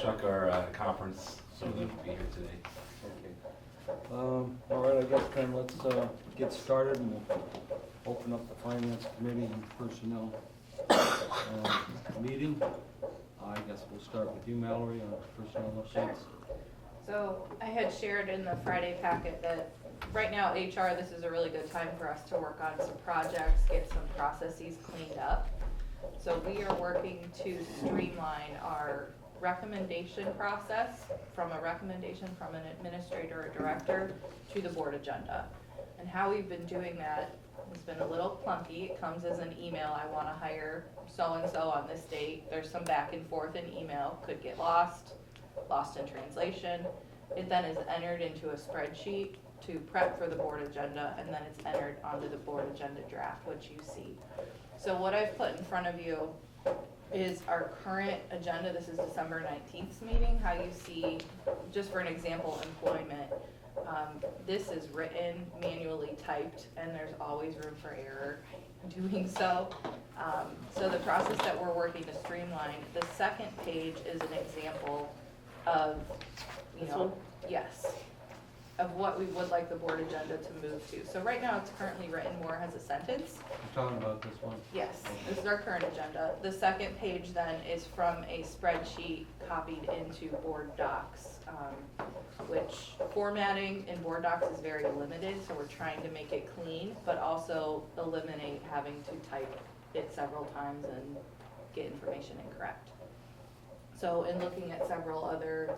Chuck, our conference, so they'll be here today. Okay. All right, I guess then let's get started and we'll open up the finance committee and personnel meeting. I guess we'll start with you, Mallory, on personnel updates. So I had shared in the Friday packet that right now HR, this is a really good time for us to work on some projects, get some processes cleaned up. So we are working to streamline our recommendation process from a recommendation from an administrator or director to the board agenda. And how we've been doing that has been a little clunky. It comes as an email, I want to hire so-and-so on this date. There's some back and forth in email, could get lost in translation. It then is entered into a spreadsheet to prep for the board agenda, and then it's entered onto the board agenda draft, which you see. So what I've put in front of you is our current agenda. This is December 19th's meeting. How you see, just for an example, employment. This is written, manually typed, and there's always room for error doing so. So the process that we're working to streamline, the second page is an example of, yes, of what we would like the board agenda to move to. So right now it's currently written more as a sentence. You're talking about this one? Yes, this is our current agenda. The second page then is from a spreadsheet copied into board docs, which formatting in board docs is very limited, so we're trying to make it clean, but also eliminate having to type it several times and get information incorrect. So in looking at several other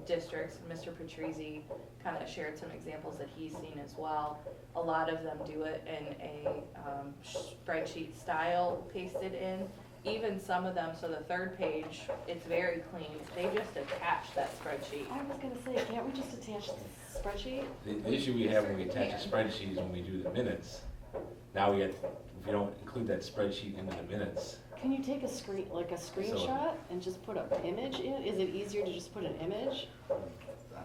districts, Mr. Patrizzi kind of shared some examples that he's seen as well. A lot of them do it in a spreadsheet style pasted in. Even some of them, so the third page, it's very clean. They just attach that spreadsheet. I was gonna say, can't we just attach the spreadsheet? The issue we have when we attach a spreadsheet is when we do the minutes. Now if you don't include that spreadsheet into the minutes, Can you take a screenshot and just put an image in? Is it easier to just put an image? I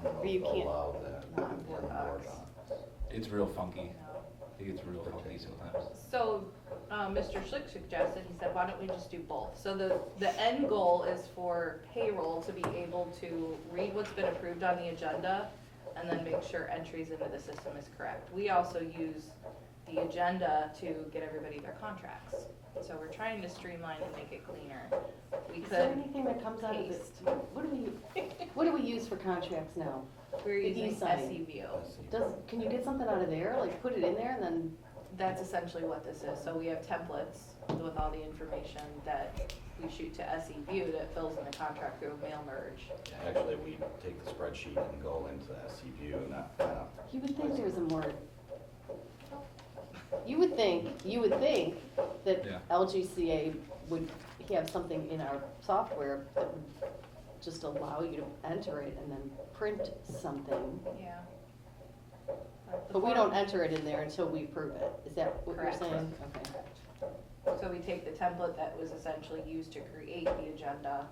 don't know Or you if they'll can't- allow that Not in board board docs. docs. it's real funky. I think it's real funky sometimes. So, Mr. Schlick suggested, he said, why don't we just do both? So the end goal is for payroll to be able to read what's been approved on the agenda and then make sure entries into the system is correct. We also use the agenda to get everybody their contracts. So we're trying to streamline and make it cleaner. We Is there could anything that comes out of it? paste. What do we use for contracts now? We're The using e-sign. SEView. Can you get something out of there? Like put it in there and then, That's essentially what this is. So we have templates with all the information that we shoot to SEView that fills in the contract through a mail merge. Actually, we take the spreadsheet and go into the SC view and that kind of. you would think there's a more, you would think that Yeah. LGCA would have something in our software that would just allow you to enter it and then print something. Yeah. But we don't enter it in there until we approve it. Is that what you're Correct. saying? Okay. So we take the template that was essentially used to create the agenda,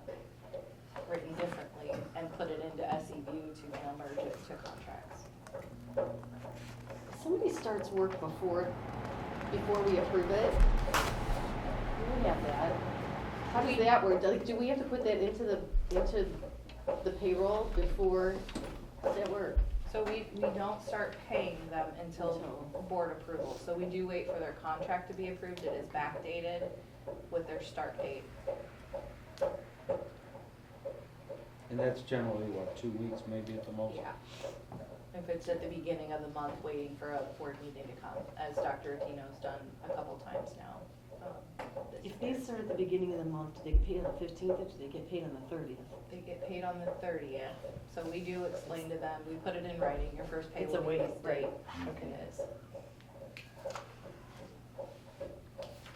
written differently, and put it into SEView to mail merge it to contracts. Somebody starts work before we approve it. We have that. How does that work? Like, do we have to put that into the payroll before, how does that work? So we don't start paying them until board approval. So we do wait for their contract to be approved. It is backdated with their start date. And that's generally, what, 2 weeks maybe at the most? Yeah. If it's at the beginning of the month, waiting for a board meeting to come, as Dr. Aquino's done a couple times now. This If year. they start at the beginning of the month, do they get paid on the 15th or do they get paid on the 30th? They get paid on the 30th, so we do explain to them, we put it in writing, your first pay It's a will be this wait, right. date. It is.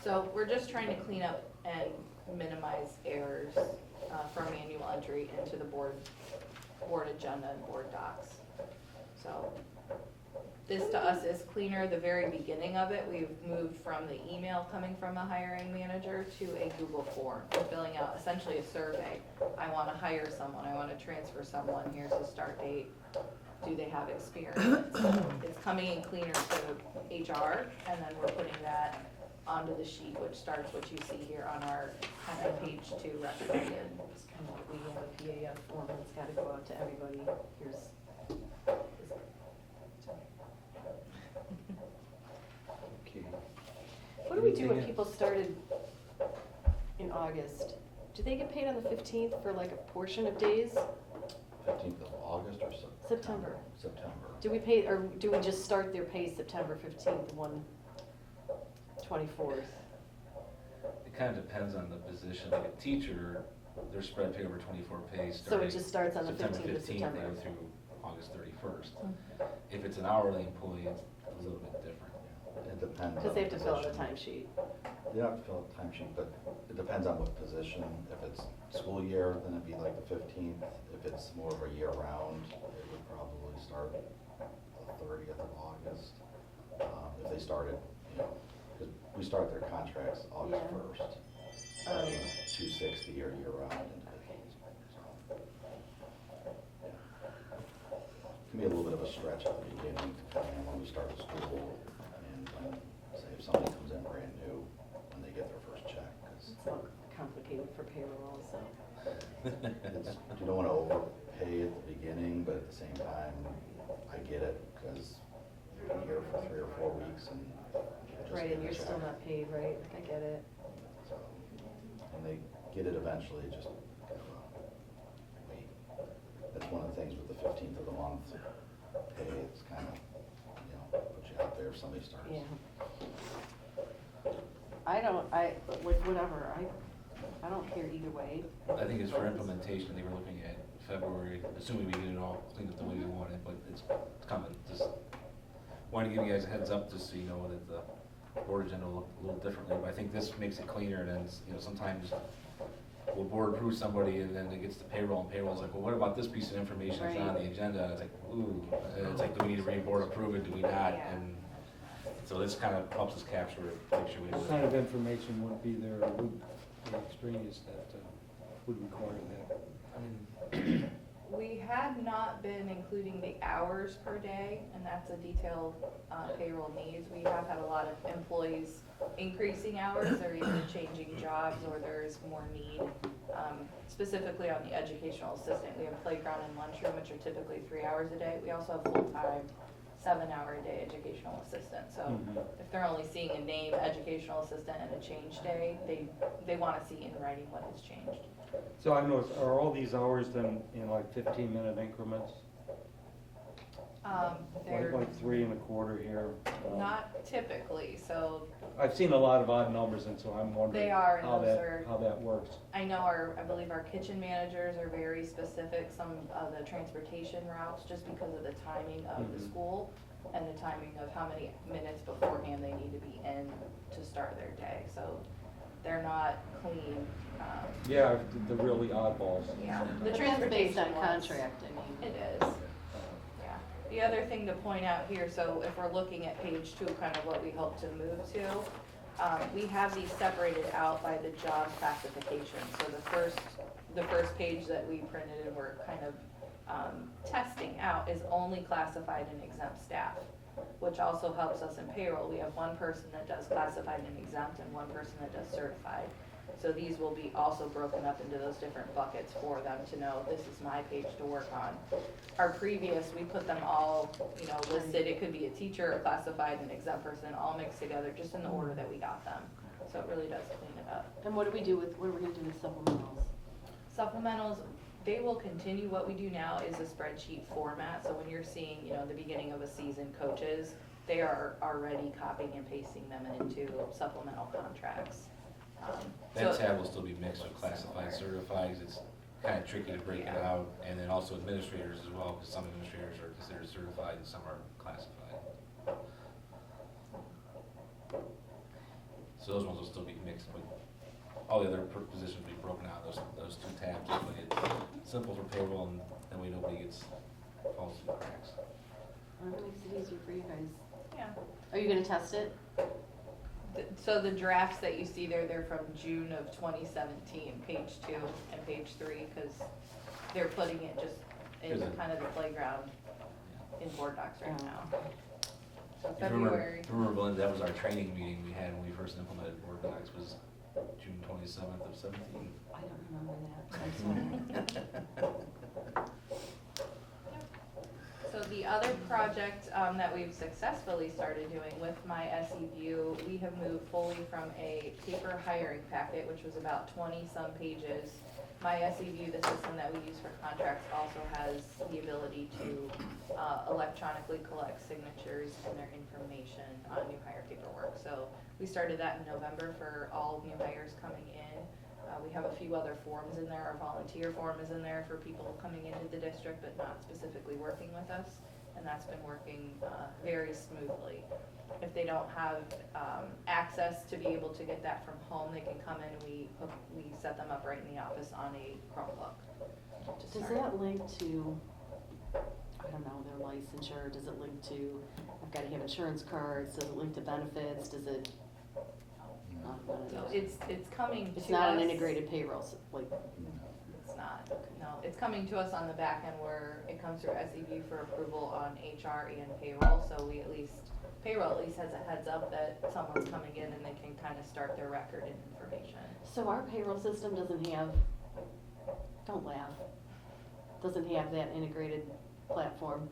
So we're just trying to clean up and minimize errors from manual entry into the board agenda and board docs. So this to us is cleaner. The very beginning of it, we've moved from the email coming from a hiring manager to a Google form. We're filling out essentially a survey. I want to hire someone. I want to transfer someone. Here's the start date. Do they have experience? It's coming in cleaner to HR, and then we're putting that onto the sheet, which starts what you see here on our kind of page 2 recommended. It's kind of like we have a PAF form that's gotta go out to everybody. Here's. Okay. What do we do when Anything people started in August? Do they get paid on the 15th for like a portion of days? 15th of August or September. September. Do we pay, or do we just start their pay September 15th, 24th? It kind of depends on the position, like a teacher, their spread pay over 24 pay So starting it just starts on the September 15th of 15th, they September? go through August 31st. If it's an hourly employee, it's a little bit different. It depends. Because on they have to fill out a position. timesheet. You have to fill out a timesheet, but it depends on what position. If it's school year, then it'd be like the 15th. If it's more of a year round, it would probably start the 30th of August. If they started, you know, because we start their contracts August Yeah. 1st. Oh. 260 or year round individuals. So, yeah. Can be a little bit of a stretch at the beginning, depending on when we start the school and when, say, if somebody comes in brand new, when they get their first check. 'Cause It's all complicated for payroll, so. you don't want to overpay at the beginning, but at the same time, I get it, because you're here for 3 or 4 weeks and just Right, get and a you're still check. not paid, right? I get it. So, and they get it eventually, just kind of wait. That's one of the things with the 15th of the month pay, it's kind of, you know, put you out there if somebody starts. Yeah. Whatever, I don't care either way. I think it's for implementation, they were looking at February, assuming we get it all cleaned up the way we want it, but it's coming. Just wanted to give you guys a heads up, just so you know that the board agenda will look a little differently, but I think this makes it cleaner, and then, you know, sometimes we'll board approve somebody, and then it gets to payroll, and payroll's like, well, what about this piece of information that's not on the agenda? And it's like, ooh, and it's like, do we need to re-board approve it, do we not? Yeah. And so this kind of helps us capture it, make sure we. What kind of information would be there, would be extraneous that would require that? We had not been including the hours per day, and that's a detail payroll needs. We have had a lot of employees increasing hours, they're either changing jobs or there's more need. Specifically on the educational assistant, we have playground and lunchroom, which are typically 3 hours a day. We also have full-time, 7-hour-a-day educational assistant. So Mhm. if they're only seeing a name, educational assistant, and a change day, they want to see in writing what has changed. So I noticed, are all these hours then in like 15-minute increments? They're Like 3 1/4 here? not typically, so I've seen a lot of odd numbers, and so I'm wondering They are, and how those are- that works. I know I believe our kitchen managers are very specific, some of the transportation routes, just because of the timing of the Mhm. school and the timing of how many minutes beforehand they need to be in to start their day, so they're not clean. Yeah, the really oddballs. Yeah, the But that's transportation based on ones. contract, I mean. It is, yeah. The other thing to point out here, so if we're looking at page 2, kind of what we hope to move to, we have these separated out by the job classification. So the first page that we printed and we're kind of testing out is only classified and exempt staff, which also helps us in payroll. We have one person that does classified and exempt and one person that does certified. So these will be also broken up into those different buckets for them to know, this is my page to work on. Our previous, we put them all, you know, listed, it could be a teacher, a classified, and exempt person, all mixed together, just in the order that we got them. So it really does clean it up. And what are we gonna do with supplementals? Supplementals, they will continue, what we do now is a spreadsheet format, so when you're seeing, you know, the beginning of a season coaches, they are already copying and pasting them into supplemental contracts. That So- tab will still be mixed with classified, certified, it's kind of tricky to break it Yeah. out, and then also administrators as well, because some administrators are considered certified and some are classified. So those ones will still be mixed, but all the other positions will be broken out, those 2 tabs, but it's simple for payroll, and that way nobody falls through the cracks. Well, that makes it easier for you guys. Yeah. Are you gonna test it? So the drafts that you see there, they're from June of 2017, page 2 and page 3, because they're putting it just in Is it? kind of the playground in board docs right Oh. now. So If you remember- February, Remember, Belinda, that was our training meeting we had when we first implemented Workmax, was June 27th of 17. I don't remember that, I'm sorry. so the other project that we've successfully started doing with my SE View, we have moved fully from a paper hiring packet, which was about 20-some pages. My SE View, the system that we use for contracts, also has the ability to electronically collect signatures and their information on new hire paperwork. So we started that in November for all new hires coming in. We have a few other forms in there. Our volunteer form is in there for people coming into the district but not specifically working with us, and that's been working very smoothly. If they don't have access to be able to get that from home, they can come in and we set them up right in the office on a Chromebook. to Does start. that link to, I don't know, their licensure, does it link to, I've gotta have insurance cards, does it link to benefits, does it? Not none of No, those. it's coming to us. It's not an integrated payroll, like, It's not, no, it's coming to us on the back end where it comes through SEV for approval on HR and payroll, so we at least, payroll at least has a heads up that someone's coming in and they can kind of start their record and information. so our payroll system doesn't have, don't laugh, doesn't have that integrated platform.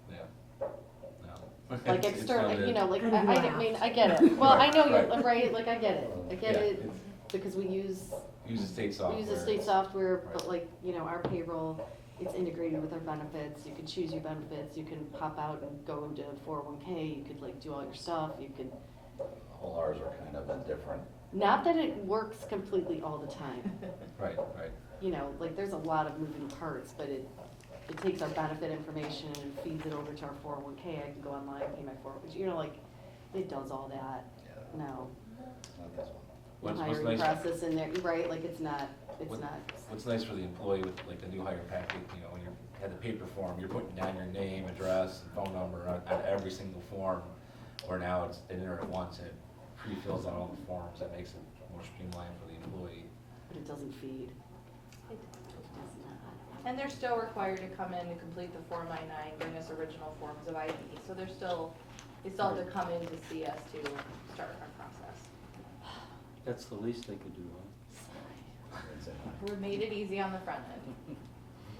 Yeah. No. Like It's external, not like, you it. know, like, I mean, I get it, well, I know Right, you're, right, like, I get it, Yeah, it, it's- because we use, Use the state we software. use the state software, but Right. like, you know, our payroll, it's integrated with our benefits, you can choose your benefits, you can pop out and go into 401k, you could like do all your stuff, you could, All ours are kind of indifferent. not that it works completely all the time, Right, right. you know, like, there's a lot of moving parts, but it takes our benefit information and feeds it over to our 401k, I can go online, pay my 401k, you know, like, it does all that, Yeah, no. not this one. The What's hiring nice, process in there, right, like, it's not, What- not, what's nice for the employee with like the new hire packet, you know, when you had the paper form, you're putting down your name, address, and phone number on every single form, where now it's in there at once, and it pre-fills out all the forms, that makes it more streamlined for the employee. but it doesn't feed. It does not. And they're still required to come in to complete the Form I-9, bring us original forms of ID, so they still have to come in to see us to start our process. That's the least they could do, huh? It's in- We made it easy on the front end.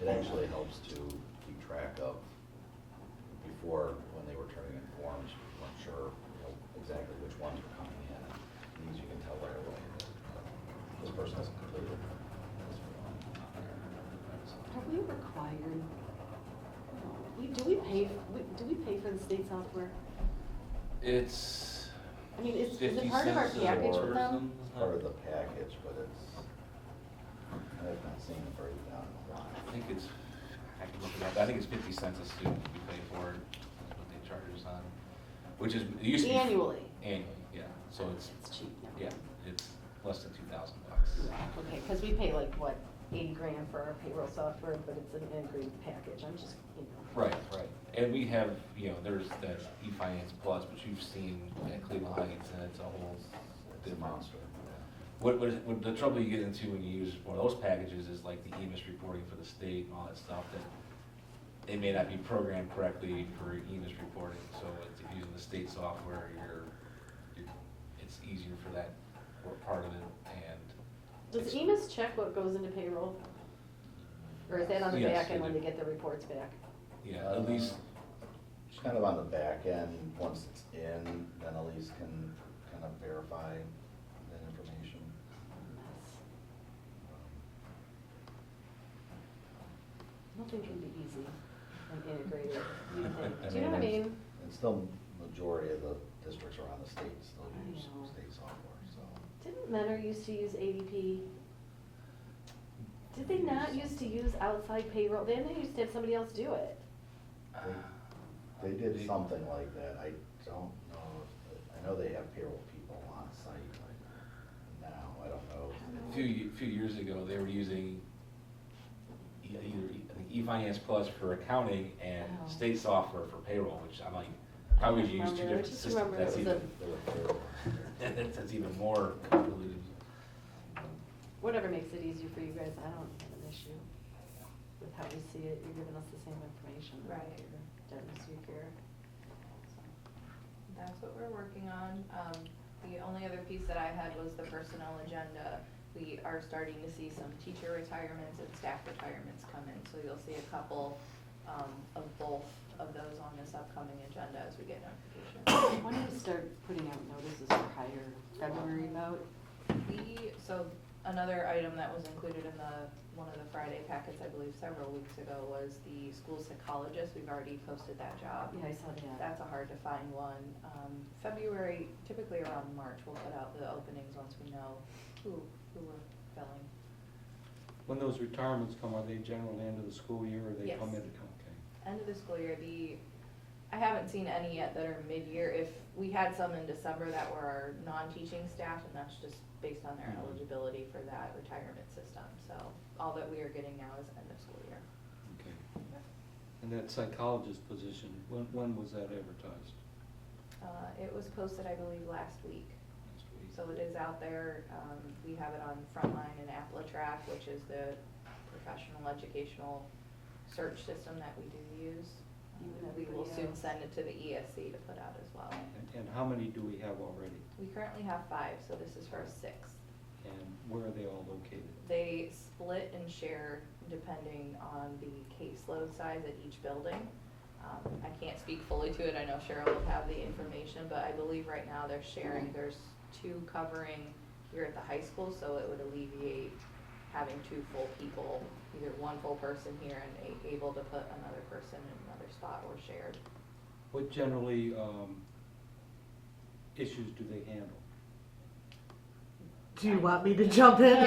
It actually helps to keep track of, before, when they were turning in forms, we weren't sure, you know, exactly which ones were coming in. These you can tell right away that this person hasn't completed this one. Are we required, do we pay for the state software? It's I mean, is 50 it part of our cents package or with them? something. It's part of the package, but it's, I've not seen it breakdown in a while. I think it's, I can look it up, I think it's 50 cents a student we pay for it, that's what they charge us on, which is, it used to be. Annually? Annually, yeah, so it's, It's cheap now. yeah, it's less than $2,000. Okay, cause we pay like, what, 80 grand for our payroll software, but it's an integrated package, I'm just, you know. Right, right, and we have, you know, there's that eFinance Plus, which you've seen at Cleveland Heights, and it's a whole It's a different. monster. What the trouble you get into when you use one of those packages is like the EMIS reporting for the state and all that stuff, that it may not be programmed correctly for EMIS reporting, so if you're using the state software, it's easier for that part of it, and. Does it's- EMIS check what goes into payroll? Or is that on the Yes, back end they when do. they get the reports back? Yeah, at least, It's kind of on the back end, once it's in, then Elise can kind of verify that information. Nothing can be easy and integrated, you think, do you know what I mean? And still, majority of the districts around the state still I use know. state software, so. Didn't Mentor used to use ADP? Did they not used to use outside payroll? Then they used to have somebody else do it. They did something like that, I don't know, I know they have payroll people on site now, I don't know. a few years ago, they were using either, I think eFinance Plus for accounting and Oh. state software for payroll, which I'm like, how would you use two Remember, I different just systems? remember That's it was even, They were payroll. that's even more convoluted. Whatever makes it easier for you guys, I don't have an issue with how you see it, you're giving us the same information. Right. Dennis, you care. That's what we're working on. The only other piece that I had was the personnel agenda. We are starting to see some teacher retirements and staff retirements come in, so you'll see a couple of both of those on this upcoming agenda as we get notifications. When do we start putting out notices for hire? February about? So another item that was included in one of the Friday packets, I believe several weeks ago, was the school psychologist. We've already posted that job. Yeah, I saw that. That's a hard to find one. February, typically around March, we'll put out the openings once we know who we're filling. When those retirements come, are they generally end of the school year, or they Yes. come in? Okay. End of the school year, I haven't seen any yet that are mid-year. If we had some in December that were our non-teaching staff, and that's just based on their Mhm. eligibility for that retirement system. So all that we are getting now is end of school year. Okay. And that psychologist position, when was that advertised? It was posted, I believe, last week. Last week? So it is out there. We have it on Frontline and AppleTrack, which is the professional educational search system that we do use. We will soon send it to the ESC to put out as well. And how many do we have already? We currently have 5, so this is for a 6th. And where are they all located? They split and share depending on the caseload size at each building. I can't speak fully to it. I know Cheryl will have the information, but I believe right now they're sharing. There's 2 covering here at the high school, so it would alleviate having 2 full people, either 1 full person here and able to put another person in another spot or shared. What generally issues do they handle? Do you want me to jump in?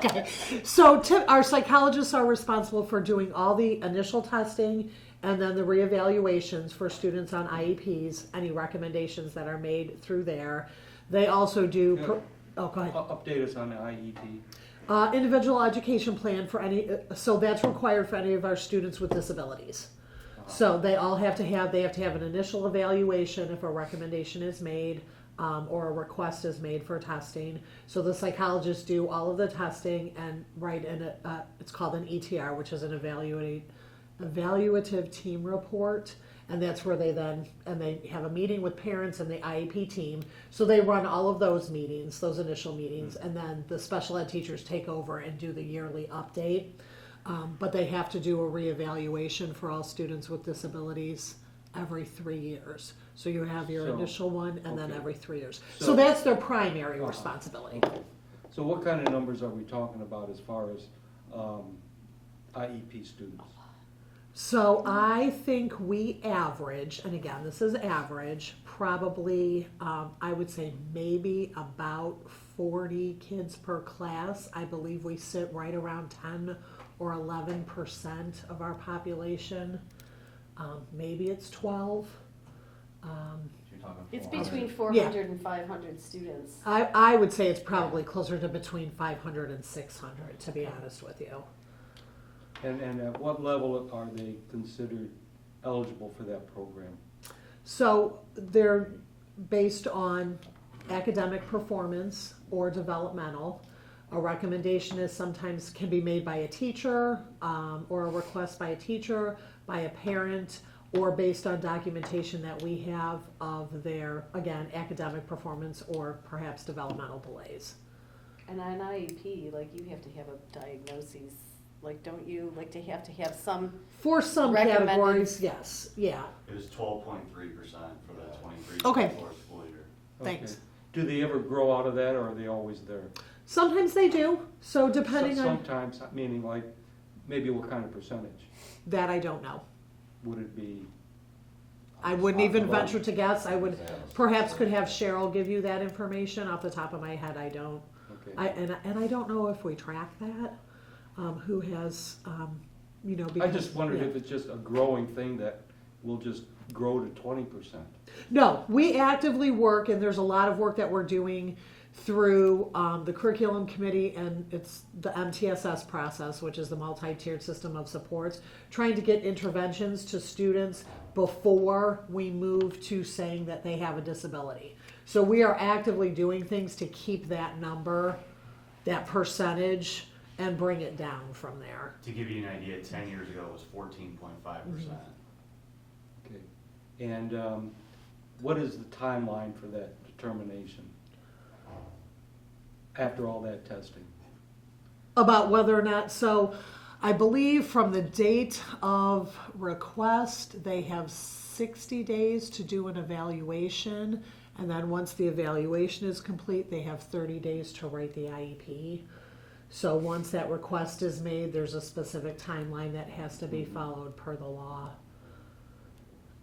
Okay, so our psychologists are responsible for doing all the initial testing and then the reevaluations for students on IEPs, any recommendations that are made through there. They also do, go ahead. Update us on the IEP. Individual education plan for any, so that's required for any of our students with disabilities. So they all have to have an initial evaluation if a recommendation is made or a request is made for testing. So the psychologists do all of the testing and write in it's called an ETR, which is an evaluative team report. And that's where they have a meeting with parents and the IEP team. So they run all of those meetings, those initial meetings, and then the special ed teachers take over and do the yearly update. But they have to do a reevaluation for all students with disabilities every 3 years. So you have your initial one and then every 3 years. So that's their primary responsibility. So what kind of numbers are we talking about as far as IEP students? So I think we average, and again, this is average, probably, I would say maybe about 40 kids per class. I believe we sit right around 10 or 11% of our population. Maybe it's 12. You're talking It's 400. between 400 and 500 students. I would say it's probably closer to between 500 and 600, to be honest with you. And at what level are they considered eligible for that program? So they're based on academic performance or developmental. A recommendation is sometimes can be made by a teacher or a request by a teacher, by a parent, or based on documentation that we have of their, again, academic performance or perhaps developmental delays. And on IEP, like, you have to have a diagnosis, like, don't you, like, to have some, For some Recommended. categories, yes, yeah. It was 12.3% for the 23-24 Okay. school year. Thanks. Okay. Do they ever grow out of that, or are they always there? Sometimes they do, so depending on Sometimes, meaning like, maybe what kind of percentage? that, I don't know. Would it be? I wouldn't even About- venture to guess. I would perhaps could have Cheryl give you that information. Off the top of my head, I don't. Okay. And I don't know if we track that. Who has, I because, just wondered yeah. if it's just a growing thing that will just grow to 20%. No, we actively work, and there's a lot of work that we're doing through the curriculum committee, and it's the MTSS process, which is the multi-tiered system of supports, trying to get interventions to students before we move to saying that they have a disability. So we are actively doing things to keep that number, that percentage, and bring it down from there. To give you an idea, 10 years ago it was 14.5%. And what is the timeline for that determination after all that testing? About whether or not, so I believe from the date of request, they have 60 days to do an evaluation. And then once the evaluation is complete, they have 30 days to write the IEP. So once that request is made, there's a specific timeline that has to be followed per the law.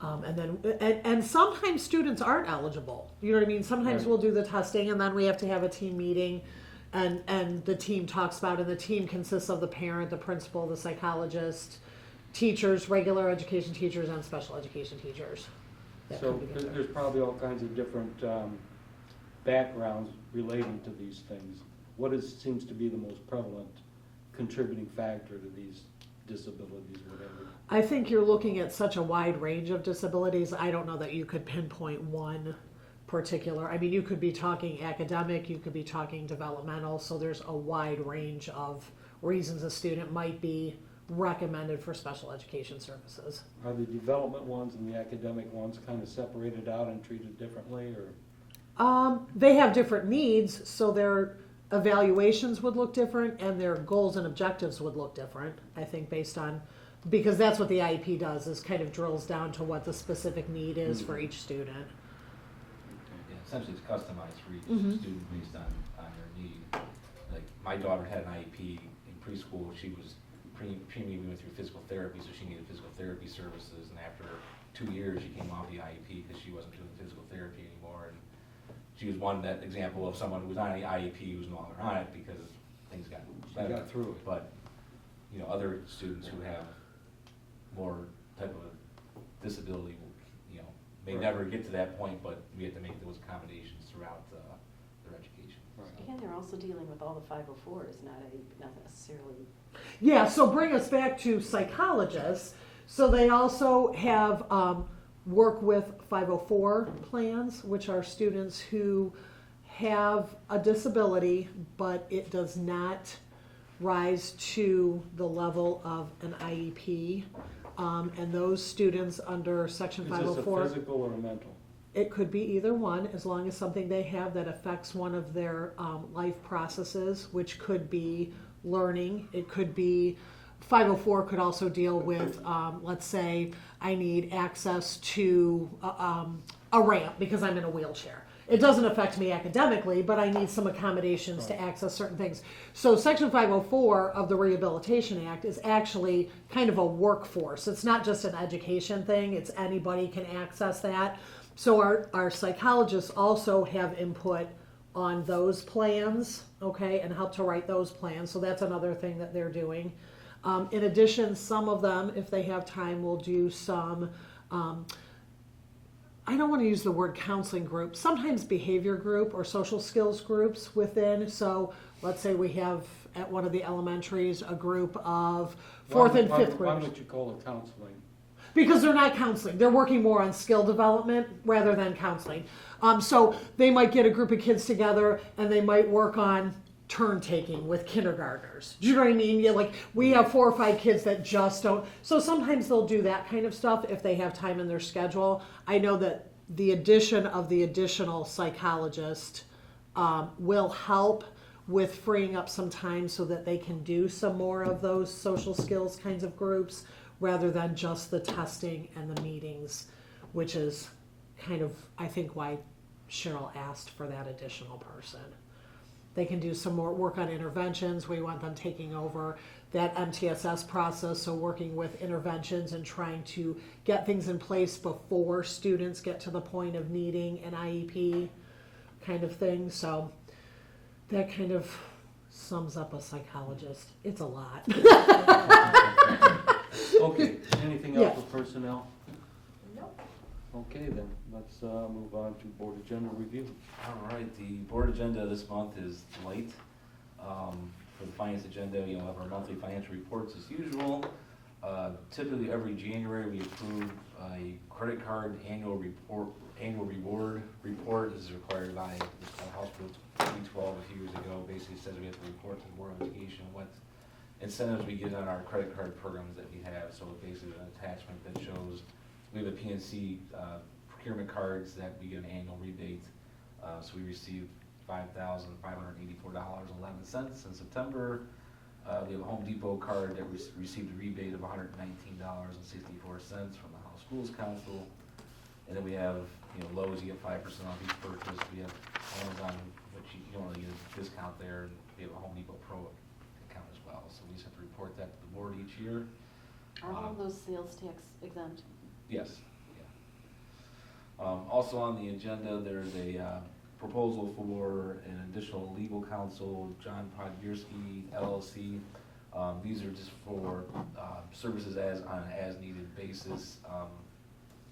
And sometimes students aren't eligible. You know what I mean? Sometimes Right. we'll do the testing and then we have to have a team meeting and the team talks about it. And the team consists of the parent, the principal, the psychologist, teachers, regular education teachers, and special education teachers. that So come together. there's probably all kinds of different backgrounds relating to these things. Seems to be the most prevalent contributing factor to these disabilities, whatever? I think you're looking at such a wide range of disabilities. I don't know that you could pinpoint one particular. I mean, you could be talking academic, you could be talking developmental, so there's a wide range of reasons a student might be recommended for special education services. Are the development ones and the academic ones kind of separated out and treated differently, or? They have different needs, so their evaluations would look different and their goals and objectives would look different, I think, based on, because that's what the IEP does, is kind of drills down to what the specific need is for each student. Yeah, essentially it's customized for each Mhm. student based on their need. Like, my daughter had an IEP in preschool, she was we went through physical therapy, so she needed physical therapy services, and after 2 years, she came off the IEP because she wasn't doing physical therapy anymore, and she was one that example of someone who was on the IEP who's no longer on it because things got better. got through it. But, you know, other students who have more type of a disability, you know, may Right. never get to that point, but we have to make those accommodations throughout their education. And they're also dealing with all the 504s, not necessarily. Yeah, so bring us back to psychologists. So they also have work with 504 plans, which are students who have a disability, but it does not rise to the level of an IEP. And those students under Section Is this a 504. physical or a mental? It could be either one, as long as something they have that affects one of their life processes, which could be learning. It could be, 504 could also deal with, let's say, I need access to a ramp because I'm in a wheelchair. It doesn't affect me academically, but I need some accommodations to access certain things. So Section 504 of the Rehabilitation Act is actually kind of a workforce. It's not just an education thing, it's anybody can access that. So our psychologists also have input on those plans, okay, and help to write those plans. So that's another thing that they're doing. In addition, some of them, if they have time, will do some, I don't want to use the word counseling group, sometimes behavior group or social skills groups within. So let's say we have at one of the elementaries a group of fourth and fifth Why graders. would you call it counseling? Because they're not counseling. They're working more on skill development rather than counseling. So they might get a group of kids together and they might work on turn taking with kindergartners. Do you know what I mean? Yeah, like we have 4 or 5 kids that just don't. So sometimes they'll do that kind of stuff if they have time in their schedule. I know that the addition of the additional psychologist will help with freeing up some time so that they can do some more of those social skills kinds of groups rather than just the testing and the meetings, which is kind of, I think, why Cheryl asked for that additional person. They can do some more work on interventions. We want them taking over that MTSS process, so working with interventions and trying to get things in place before students get to the point of needing an IEP kind of thing. So that kind of sums up a psychologist. It's a lot. Okay, anything Yeah. else with personnel? Nope. Okay, then, let's move on to board agenda review. All right, the board agenda this month is light. For the finance agenda, you'll have our monthly financial reports as usual. Typically, every January, we approve a credit card annual reward report. This is required by House Bill 312 a few years ago. Basically says we have to report to the Board of Education what incentives we get on our credit card programs that we have. So basically an attachment that shows we have a PNC procurement cards that we get an annual rebate. So we received $5,584.11 in September. We have a Home Depot card that received a rebate of $119.64 from the House Schools Council. And then we have, Lowe's, you get 5% off each purchase. We have Amazon, which you don't really get a discount there. And we have a Home Depot Pro account as well. So we just have to report that to the board each year. Are all those sales tax exempt? Yes, yeah. Also on the agenda, there's a proposal for an additional legal counsel, John Podgiersky LLC. These are just for services on an as-needed basis.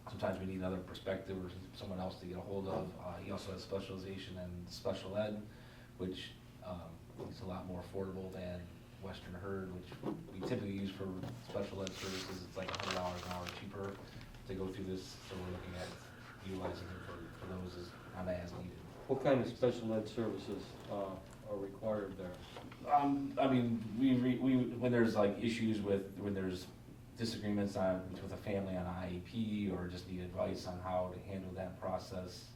Sometimes we need another perspective or someone else to get a hold of. He also has specialization in special ed, which is a lot more affordable than Western Herd, which we typically use for special ed services. It's like $100 an hour cheaper to go through this, so we're looking at utilizing it for those on as needed. What kind of special ed services are required there? I mean, we when there's like issues when there's disagreements with a family on IEP or just need advice on how to handle that process.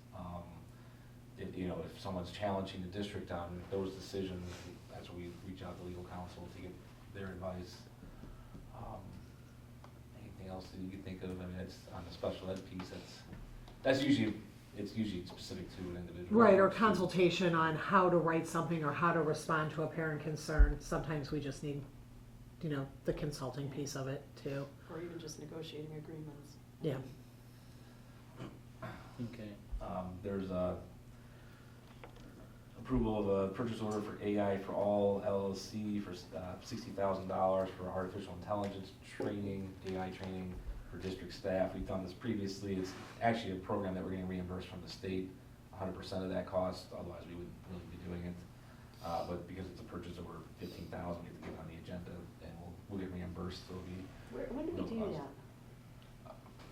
If someone's challenging the district on those decisions, that's when we reach out to legal counsel to get their advice. Anything else that you can think of? I mean, it's on the special ed piece. It's usually specific to an individual. Right, or consultation on how to write something or how to respond to a parent concern. Sometimes we just need, the consulting piece of it too. Or even just negotiating agreements. Yeah. Okay. There's approval of a purchase order for AI for All LLC for $60,000 for artificial intelligence training, AI training for district staff. We've done this previously. It's actually a program that we're getting reimbursed from the state, 100% of that cost. Otherwise, we wouldn't really be doing it. But because it's a purchase over $15,000, we have to get it on the agenda, and we'll get reimbursed. So it'll be When did we no do cost. that?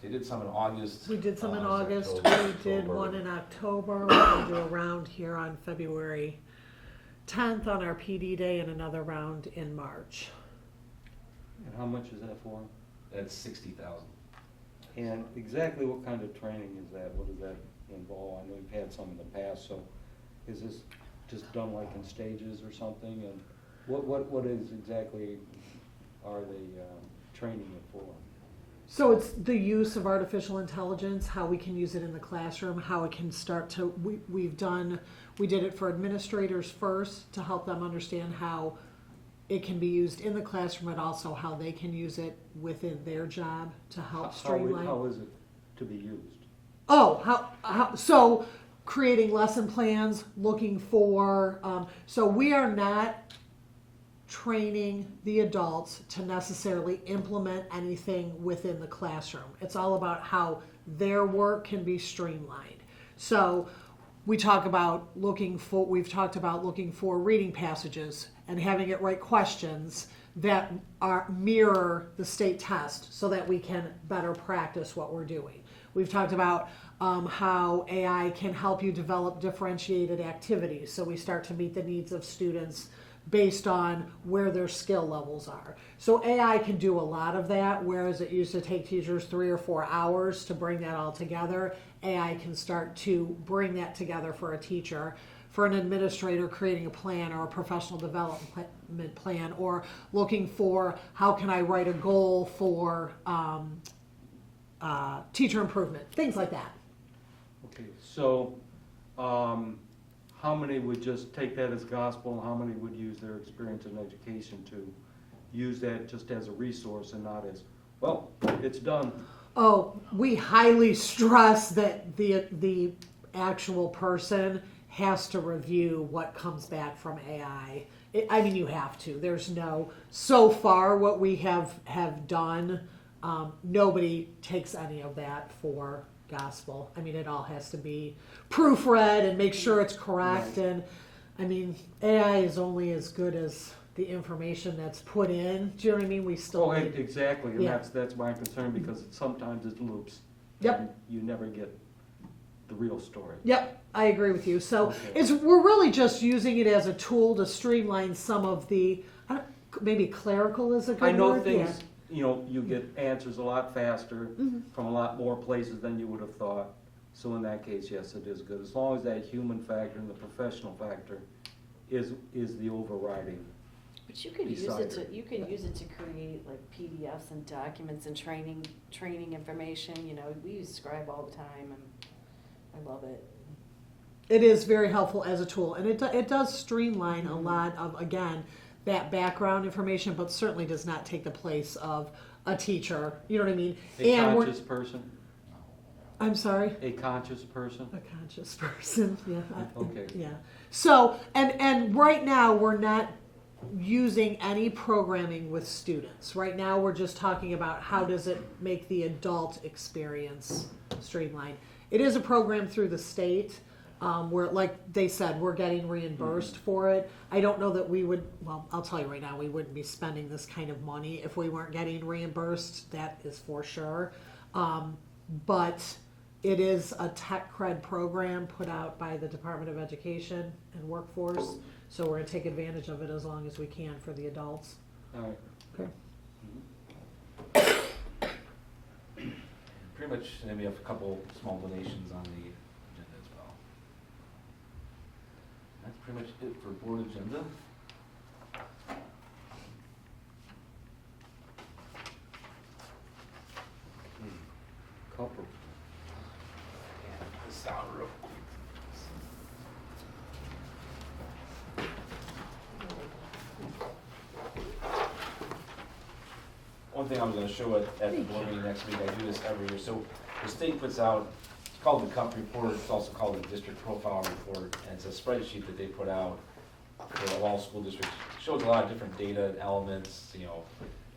They did some in August. We did some in August, October. we did one in October, we're gonna do a round here on February 10th on our PD day and another round in March. And how much is that for? That's $60,000. And exactly what kind of training is that? What does that involve? I know you've had some in the past, so is this just done like in stages or something? And what is exactly are they training it for? So it's the use of artificial intelligence, how we can use it in the classroom, how it can start to, we did it for administrators first to help them understand how it can be used in the classroom, and also how they can use it within their job to help streamline. How is it to be used? Oh, so creating lesson plans, looking for, so we are not training the adults to necessarily implement anything within the classroom. It's all about how their work can be streamlined. So we've talked about looking for reading passages and having it write questions that mirror the state test so that we can better practice what we're doing. We've talked about how AI can help you develop differentiated activities, so we start to meet the needs of students based on where their skill levels are. So AI can do a lot of that, whereas it used to take teachers 3 or 4 hours to bring that all together. AI can start to bring that together for a teacher, for an administrator creating a plan or a professional development plan, or looking for how can I write a goal for teacher improvement, things like that. Okay, so how many would just take that as gospel, and how many would use their experience in education to use that just as a resource and not as, well, it's done? Oh, we highly stress that the actual person has to review what comes back from AI. I mean, you have to. There's no, so far what we have done, nobody takes any of that for gospel. I mean, it all has to be proofread and make sure it's correct. Right. And I mean, AI is only as good as the information that's put in. Do you know what I mean? We still Oh, need, exactly, and Yeah. that's my concern, because sometimes it loops. Yep. And you never get the real story. Yep, I agree with you. So Okay. we're really just using it as a tool to streamline some of the, maybe clerical is a good I know word. things you know, you get answers a lot faster from a lot more places than you would have thought. So in that case, yes, it is good, as long as that human factor and the professional factor is the overriding. But you can use Beside it to, it. you can use it to create like PDFs and documents and training information, you know, we use Scribe all the time and I love it. It is very helpful as a tool, and it does streamline a lot of, again, that background information, but certainly does not take the place of a teacher. You know what I mean? A And we're- conscious person, I'm sorry. a conscious person. A conscious person, yeah. Okay. Yeah. So, and right now, we're not using any programming with students. Right now, we're just talking about how does it make the adult experience streamlined. It is a program through the state, where, like they said, we're getting reimbursed for it. I don't know that we would, well, I'll tell you right now, we wouldn't be spending this kind of money if we weren't getting reimbursed, that is for sure. But it is a tech cred program put out by the Department of Education and Workforce, so we're gonna take advantage of it as long as we can for the adults. All right. Okay. Pretty much, then we have a couple small donations on the agenda as well. That's pretty much it for board agenda. Couple. The sound real quick. One thing I was gonna show at the board meeting next week, I do this every year, so the state puts out, it's called the CUP report, it's also called the district profile report, and it's a spreadsheet that they put out for all school districts. It shows a lot of different data elements, you know,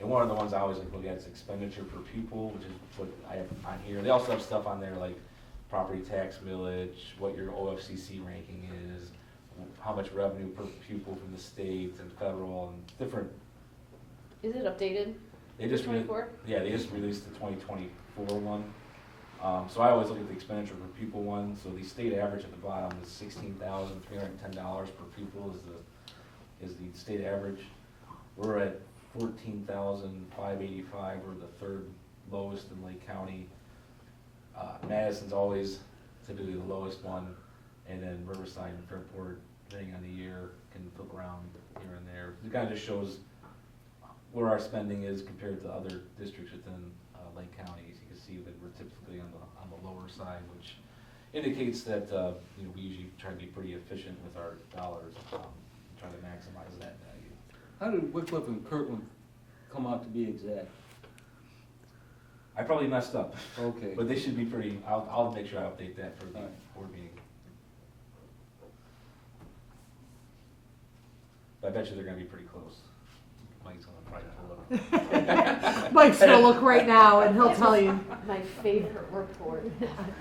and one of the ones I always look at is expenditure per pupil, which is what I have on here. They also have stuff on there like property tax millage, what your OFCC ranking is, how much revenue per pupil from the state and federal, and different. Is it updated? They just re- 24? Yeah, they just released the 2024 one. So I always look at the expenditure per pupil one. So the state average at the bottom is $16,310 per pupil is the state average. We're at $14,585. We're the third lowest in Lake County. Madison's always typically the lowest one, and then Riverside and Fairport, depending on the year, can flip around here and there. It kind of just shows where our spending is compared to other districts within Lake County. As you can see that we're typically on the lower side, which indicates that you know, we usually try to be pretty efficient with our dollars, try to maximize that value. How did Wickliffe and Kirtland come out to be exact? I probably messed up, Okay. but they should be pretty. I'll make sure I update that for the Alright. board meeting. But I bet you they're going to be pretty close. Mike's going to probably pull up. Mike's gonna look right now and he'll tell you. My favorite report.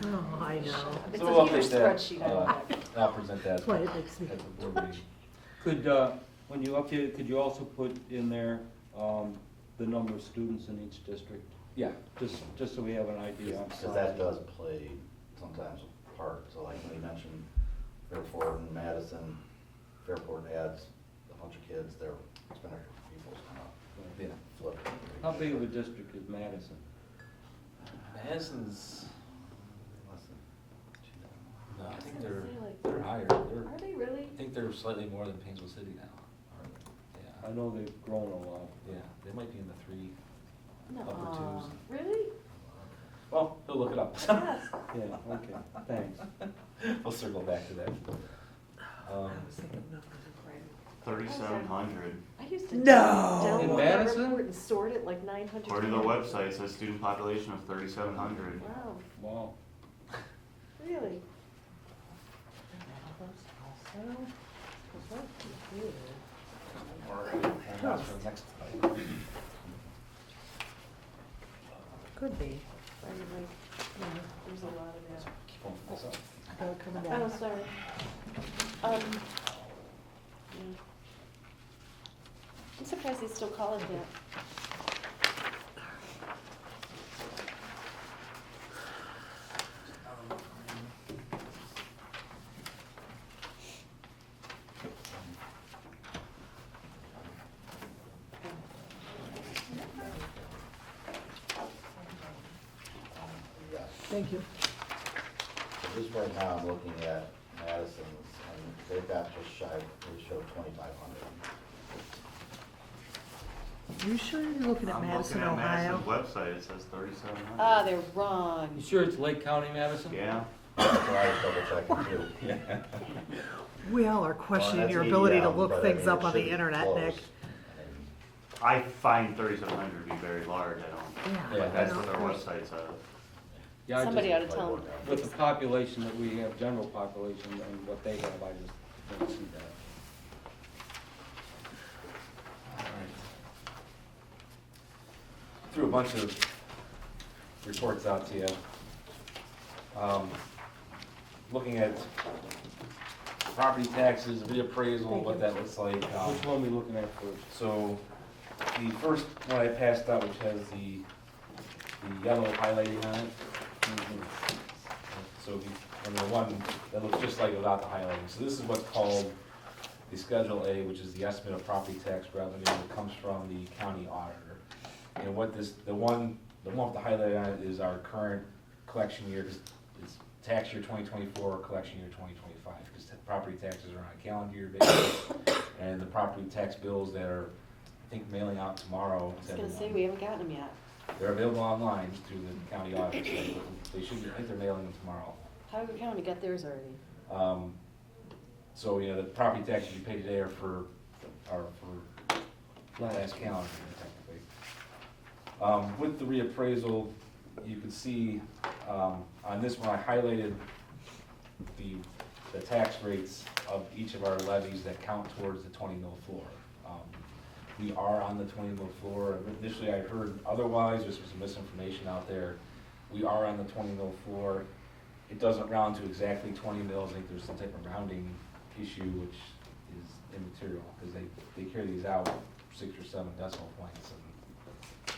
Oh, I know. It's So a we'll huge update that. spreadsheet, I love it. I'll present that That's why it makes me. at the board meeting. Could, when you update it, could you also put in there, the number of students in each district? Yeah. Just so we have an idea on Because size. that does play sometimes a part, so like when you mentioned Fairport and Madison, Fairport adds a bunch of kids, their expenditure per pupils kind of Yeah. flip. How big of a district is Madison? Madison's. Less than 2,000. No, I think I was they're gonna say, like, they're higher. Are they really? I think they're slightly more than Painesville City now. Yeah. I know they've grown a lot. Yeah, they might be in the three. No. Upper twos. Really? Well, he'll look it up. Yes. Yeah, okay, thanks. We'll circle back to that. I was thinking numbers are great. 3,700. I used to No. In download that Madison? report and sort it like 900 According to their times. website, it says student population of 3,700. Wow, Wow. really? Next. Could be. I mean, like, there's a lot of that. Keep on this up. Oh, coming Oh, down. sorry. Yeah. I'm surprised they still call it that. Thank you. So just right now, I'm looking at Madison's, and they've got just shy, they show 2,500. You sure you're looking at I'm Madison, looking at Ohio? Madison's website, it says 3,700. Ah, they're wrong. You sure it's Lake County, Madison? Yeah, That's what I was double checking too. Yeah. We all are questioning Well, your that's ability to EM, look but I things mean, up it on should the be internet, close. Nick. I find 3,700 to be very large, I don't, Yeah. Yeah, but that's I what know. their website says. Yeah, I Somebody ought just, to tell them. with the population that we have, general population, and what they have, I just don't see that. Threw a bunch of reports out to you. Looking at property taxes, reappraisal, what that looks like. Which one are we looking at first? So, the first one I passed out, which has the yellow highlighting on it. So, and the one that looks just like without the highlighting. So this is what's called the Schedule A, which is the estimate of property tax revenue that comes from the county auditor. And what this, the one with the highlight on it is our current collection year, 'cause it's tax year 2024, collection year 2025, because property taxes are on a calendar year basis. And the property tax bills that are, I think, mailing out tomorrow. I was gonna say, we haven't gotten them yet. They're available online through the county audit site, but they should, I think they're mailing them tomorrow. Tioga County got theirs already. So, you know, the property taxes you pay today are for last calendar year, technically. With the reappraisal, you can see, on this one, I highlighted the tax rates of each of our levies that count towards the 20 mil floor. We are on the 20 mil floor. Initially, I heard otherwise, there's some misinformation out there. We are on the 20 mil floor. It doesn't round to exactly 20 mils. I think there's some type of rounding issue, which is immaterial, because they carry these out 6 or 7 decimal points, and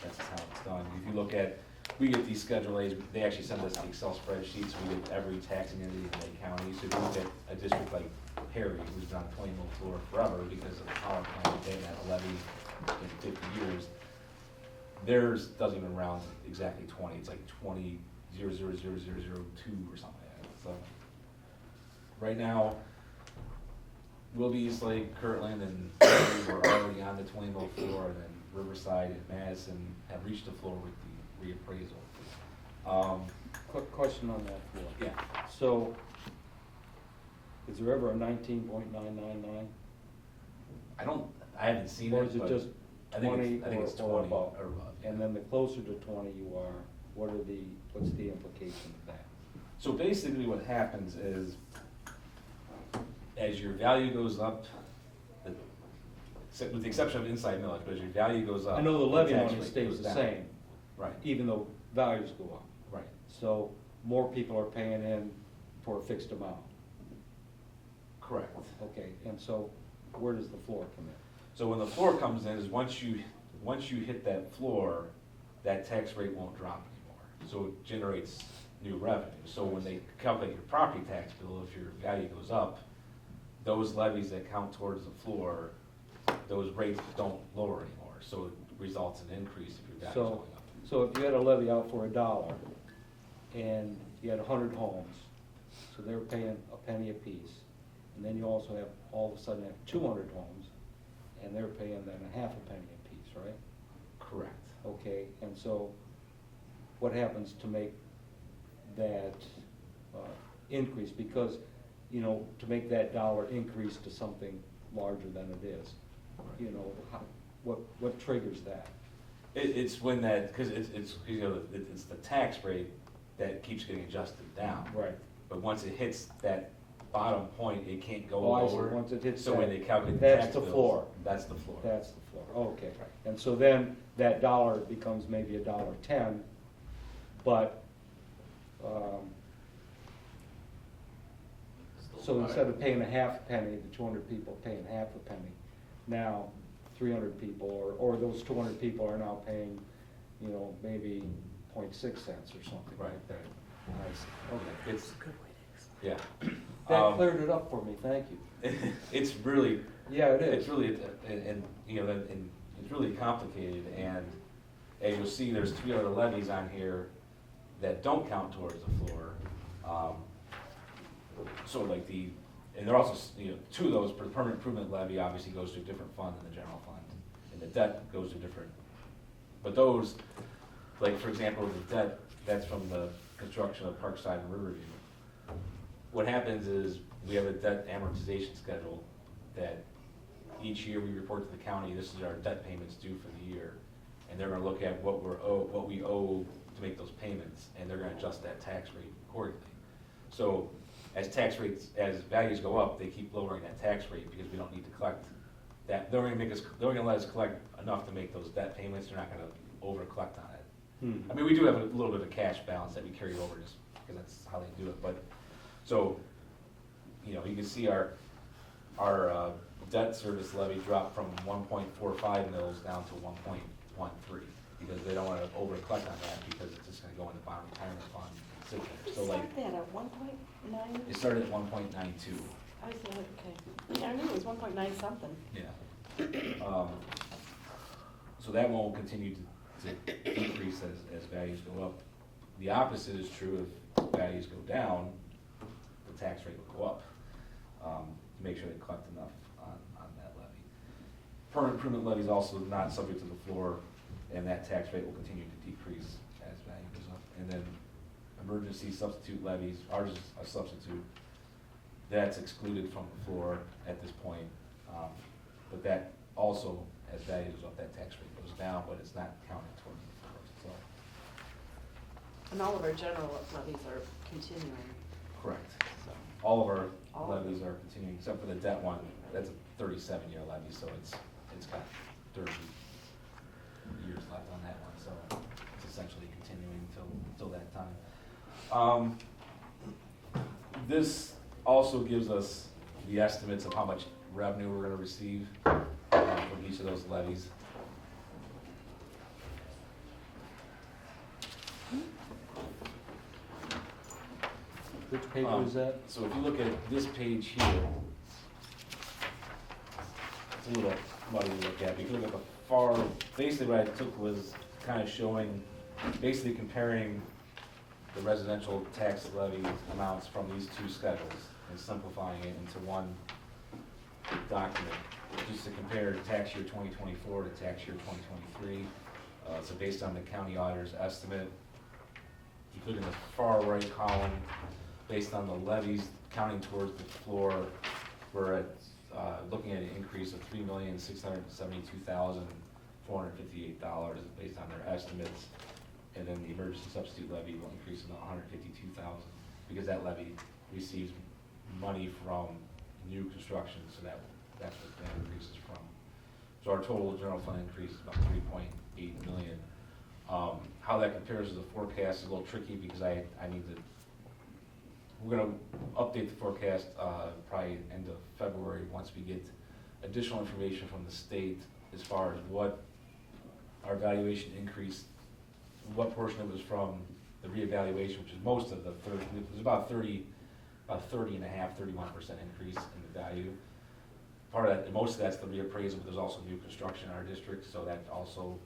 that's just how it's done. If you look at, we get these Schedule A's, they actually send us the Excel spreadsheets, we get every taxing entity in Lake County. So if you look at a district like Perry, who's been on the 20 mil floor forever because of the power plant, they've had a levy in 50 years, theirs doesn't even round exactly 20, it's like 20.00002 or something like that. So right now, Willoughby, East Lake, Kirtland, and Perry were already on the 20 mil floor, and then Riverside and Madison have reached the floor with the reappraisal. Quick question on that floor. Yeah. So, is there ever a 19.999? I haven't seen Or it, is it but just I think 20 it's, I think it's or 20 above? or above. And then the closer to 20 you are, what's the implication of that? So basically what happens is, as your value goes up, with the exception of inside millage, but as your value goes up. I know the levy tax money rate stays goes the down. same, Right, even though values go up. right. So more people are paying in for a fixed amount. Correct. Okay, and so where does the floor come in? So when the floor comes in, is once you hit that floor, that tax rate won't drop anymore. So it generates new revenue. So when they calculate your property tax bill, if your value goes up, those levies that count towards the floor, those rates don't lower anymore. So it results in an increase if your value's going up. So if you had a levy out for $1 and you had 100 homes, so they were paying a penny apiece, and then you also have, all of a sudden have 200 homes, and they're paying then a half a penny apiece, right? Correct. Okay, and so what happens to make that increase? Because, you know, to make that dollar increase to something larger than it is, you know, what triggers that? It's when that, because it's, you know, it's the tax rate that keeps getting adjusted down. Right. But once it hits that bottom point, it can't go Oh, I see. lower. Once it hits So when that, they calculate the tax that's the bills, floor. that's the floor. That's the floor, okay. Right. And so then that dollar becomes maybe $1.10, but, so instead of paying a half penny, the 200 people paying half a penny, now 300 people, or those 200 people are now paying, you know, maybe 0.6 cents or something Right. like that. I see, okay. It's, yeah. That cleared it up for me, thank you. It's really, Yeah, it it's is. really, and, you know, and it's really complicated, and as you'll see, there's 3 other levies on here that don't count towards the floor. So like and they're also, two of those, for the permanent improvement levy obviously goes to a different fund than the general fund, and the debt goes to different. But those, like for example, the debt, that's from the construction of Parkside and Riverview. What happens is, we have a debt amortization schedule that each year we report to the county, this is our debt payments due for the year. And they're gonna look at what we owe to make those payments, and they're gonna adjust that tax rate accordingly. So as values go up, they keep lowering that tax rate because we don't need to collect that. They're gonna let us collect enough to make those debt payments, they're not gonna over collect on it. I mean, we do have a little bit of cash balance that we carry over just because that's how they do it, but, so, you can see our debt service levy dropped from 1.45 mils down to 1.13, because they don't wanna over collect on that, because it's just gonna go in the bond retirement fund and sit there. So like, Start that at 1.9? it started at 1.92, I was like, okay, yeah, I knew it was 1.9 something. yeah. So that one will continue to decrease as values go up. The opposite is true if values go down, the tax rate will go up, to make sure they collect enough on that levy. Permanent improvement levy is also not subject to the floor, and that tax rate will continue to decrease as value goes up. And then emergency substitute levies, ours is a substitute, that's excluded from the floor at this point. But that also, as value goes up, that tax rate goes down, but it's not counted towards the floor, so. And all of our general levies are continuing, Correct. so. All of our All of levies are continuing, except for the debt one, that's a 37-year levy, so it's got 30 years left on that one, so it's essentially continuing till that time. This also gives us the estimates of how much revenue we're gonna receive from each of those levies. Which paper is that? So if you look at this page here, it's a little muddy to look at. If you look at the far, basically what I took was kind of showing, basically comparing the residential tax levy amounts from these two schedules and simplifying it into one document, just to compare tax year 2024 to tax year 2023. So based on the county auditor's estimate, you look in the far right column, based on the levies counting towards the floor, we're at, looking at an increase of $3,672,458 based on their estimates. And then the emergency substitute levy will increase to $152,000, because that levy receives money from new construction, so that's what that increase is from. So our total general fund increase is about 3.8 million. How that compares to the forecast is a little tricky, because I need to, we're gonna update the forecast, probably end of February, once we get additional information from the state as far as what our valuation increase, what portion of it was from the reevaluation, which is most of the 30, it was about 30 and a half, 31% increase in the value. Part of that, most of that's the reappraisal, but there's also new construction in our district, so that also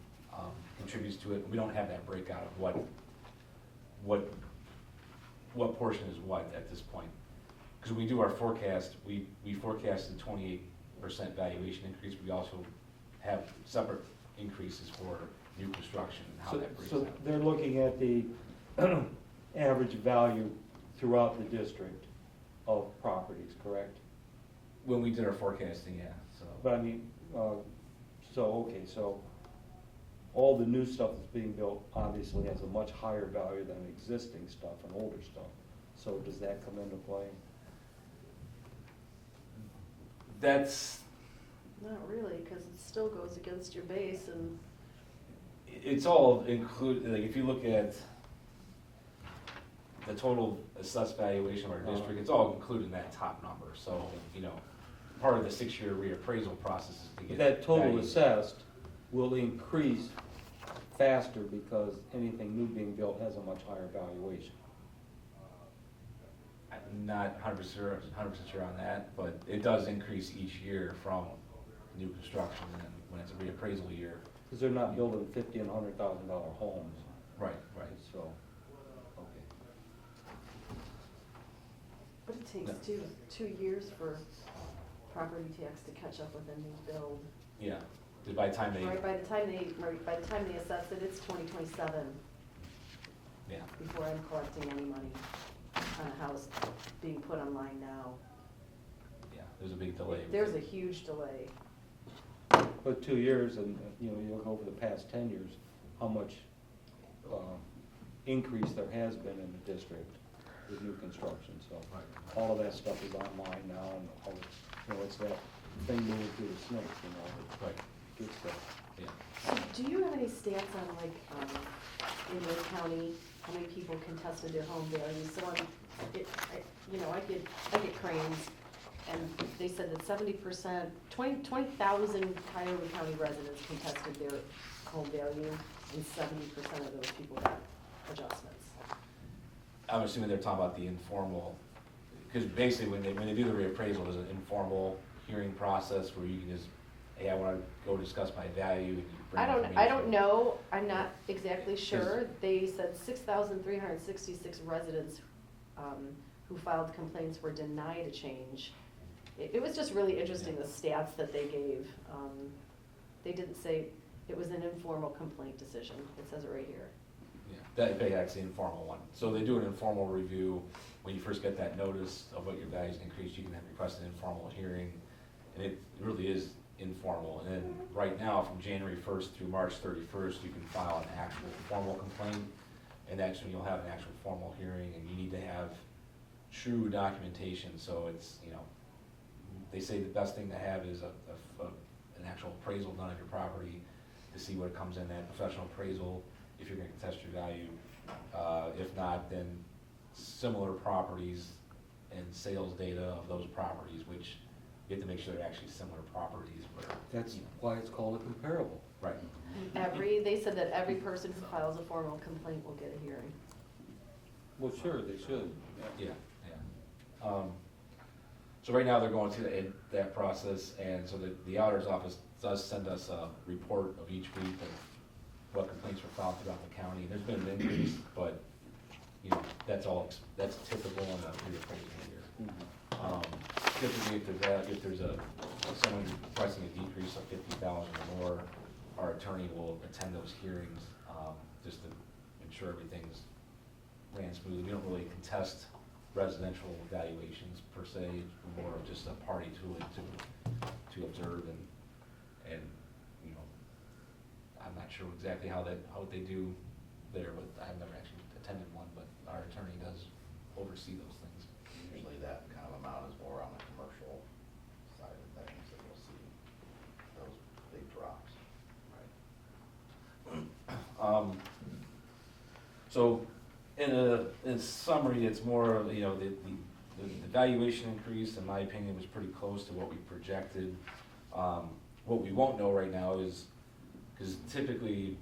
contributes to it. We don't have that breakout of what portion is what at this point. Because when we do our forecast, we forecasted 28% valuation increase. We also have separate increases for new construction and how that breaks So out. they're looking at the average value throughout the district of properties, correct? When we did our forecasting, yeah, so. But I mean, okay, so all the new stuff that's being built obviously has a much higher value than existing stuff and older stuff. So does that come into play? That's, Not really, because it still goes against your base and. it's all included, like, if you look at the total assessed valuation of our district, it's all included in that top number, so, part of the 6-year reappraisal process is to get. That total value. assessed will increase faster because anything new being built has a much higher valuation. I'm not 100% sure on that, but it does increase each year from new construction, and when it's a reappraisal year. Because they're not building $50,000 and $100,000 homes, Right, right. so. But it takes No. 2 years for property tax to catch up with a new build. Yeah, 'cause by the time they, Right, by the time they assess it, it's 2027 yeah, before I'm collecting any money on a house being put online now. yeah, there's a big delay. with There's a it. huge delay. But 2 years, and, you know, you look over the past 10 years, how much increase there has been in the district with new construction, so. Right. All of that stuff is online now, and, all you know, it's that thing moving through the snake, you know, Right, it gets that. yeah. So do you have any stats on like, in Lake County, how many people contested their home values? So I get Cranes, and they said that 70%, 20,000 Cuyahoga County residents contested their home value, and 70% of those people got adjustments. I'm assuming they're talking about the informal, because basically when they do the reappraisal, there's an informal hearing process where you can just, hey, I wanna go discuss my value, and you bring I don't information. know, I'm not exactly sure. They said 6,366 residents, who filed complaints were denied a change. It was just really interesting, the stats that they gave. They didn't say, it was an informal complaint decision, it says it right here. Yeah, that's the informal one. So they do an informal review. When you first get that notice of what your value's increased, you can request an informal hearing. And it really is informal. And then right now, from January 1st through March 31st, you can file an actual formal complaint. And that's when you'll have an actual formal hearing, and you need to have true documentation. So it's, you know, they say the best thing to have is an actual appraisal done of your property to see what comes in that professional appraisal, if you're gonna contest your value. If not, then similar properties and sales data of those properties, which you have to make sure they're actually similar properties where. That's you know, why it's called a comparable. Right, They said that every person who files a formal complaint will get a hearing. Well, sure, they should. yeah, yeah. So right now, they're going through that process, and so the auditor's office does send us a report of each week of what complaints were filed throughout the county. There's been an increase, but, you know, that's typical in a reappraisal year. Typically, if there's someone requesting a decrease of 50,000 or more, our attorney will attend those hearings, just to ensure everything's ran smoothly. We don't really contest residential valuations per se, it's more of just a party to it to observe and, you know, I'm not sure exactly how they do there, but I've never actually attended one, but our attorney does oversee those things. Usually that kind of amount is more on the commercial side of things that you'll see those big drops. So, in summary, it's more, you know, the valuation increase, in my opinion, was pretty close to what we projected. What we won't know right now is, because typically,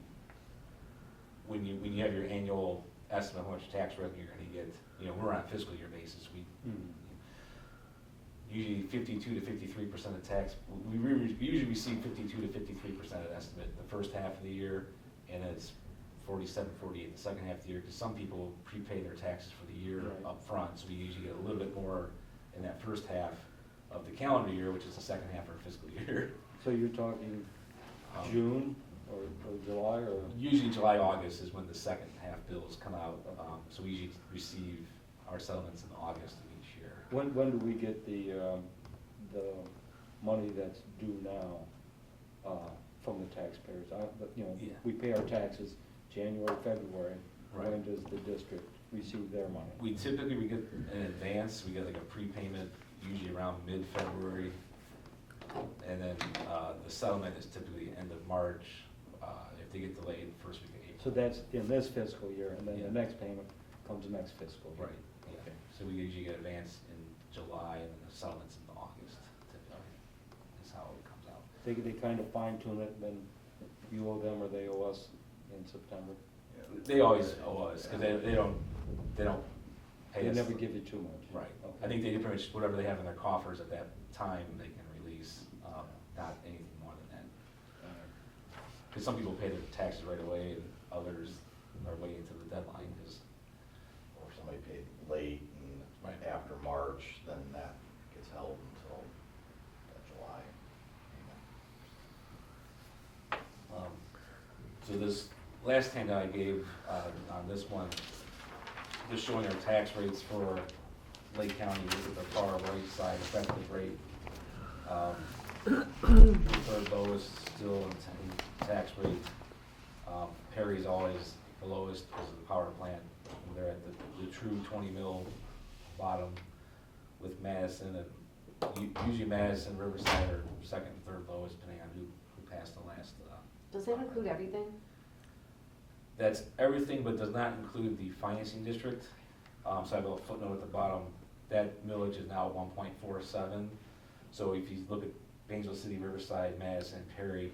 when you have your annual estimate of how much tax revenue you're gonna get, you know, we're on a fiscal year basis, usually 52 to 53% of tax, we usually receive 52 to 53% of estimate the first half of the year, and it's 47, 48 the second half of the year, because some people prepay their taxes for the year Right. up front, so we usually get a little bit more in that first half of the calendar year, which is the second half of our fiscal year. So you're talking June or July or? Usually July, August is when the second half bills come out, so we usually receive our settlements in August of each year. When do we get the money that's due now from the taxpayers? You know, Yeah. we pay our taxes January, February. Right. When does the district receive their money? We typically get in advance, we get like a prepayment, usually around mid-February. And then the settlement is typically end of March, if they get delayed, first week of April. So that's in this fiscal year, and then Yeah. the next payment comes next fiscal year. Right, yeah. Okay. So we usually get advance in July, and then the settlement's in August, typically, is how it comes out. They kind of fine tune it, and then you owe them or they owe us in September. They always owe us, because they don't pay They us. never give you too much. Right. Okay. I think they do pretty much whatever they have in their coffers at that time, they can release, not anything more than that. Because some people pay their taxes right away, and others are waiting until the deadline, because, Or somebody paid late and Right. after March, then that gets held until July. So this last handout I gave, on this one, just showing our tax rates for Lake County, with the far right side effective rate. Third lowest still in tax rate. Perry's always the lowest because of the power plant. They're at the true 20 mil bottom, with Madison and usually Madison, Riverside are second and third lowest, depending on who passed the last. Does that include everything? That's everything, but does not include the financing district. So I have a footnote at the bottom. That millage is now 1.47. So if you look at Painesville City, Riverside, Madison, Perry,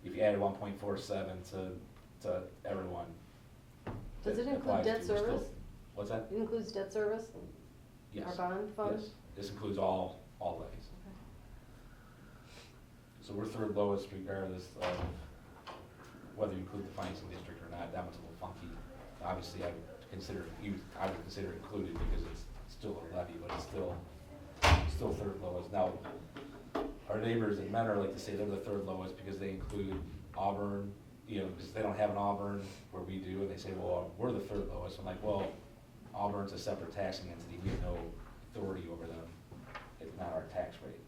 if you add 1.47 to everyone. Does it that include applies debt to, we're still- service? What's that? It includes debt service? Yes. Our bond fund? Yes. This includes all levies. So we're third lowest regardless of whether you include the financing district or not. That one's a little funky. Obviously, I would consider it included because it's still a levy, but it's still third lowest. Now, our neighbors in Mentor like to say they're the third lowest because they include Auburn, because they don't have an Auburn where we do, and they say, well, we're the third lowest. I'm like, well, Auburn's a separate taxing entity. We have no authority over them. It's not our tax rate.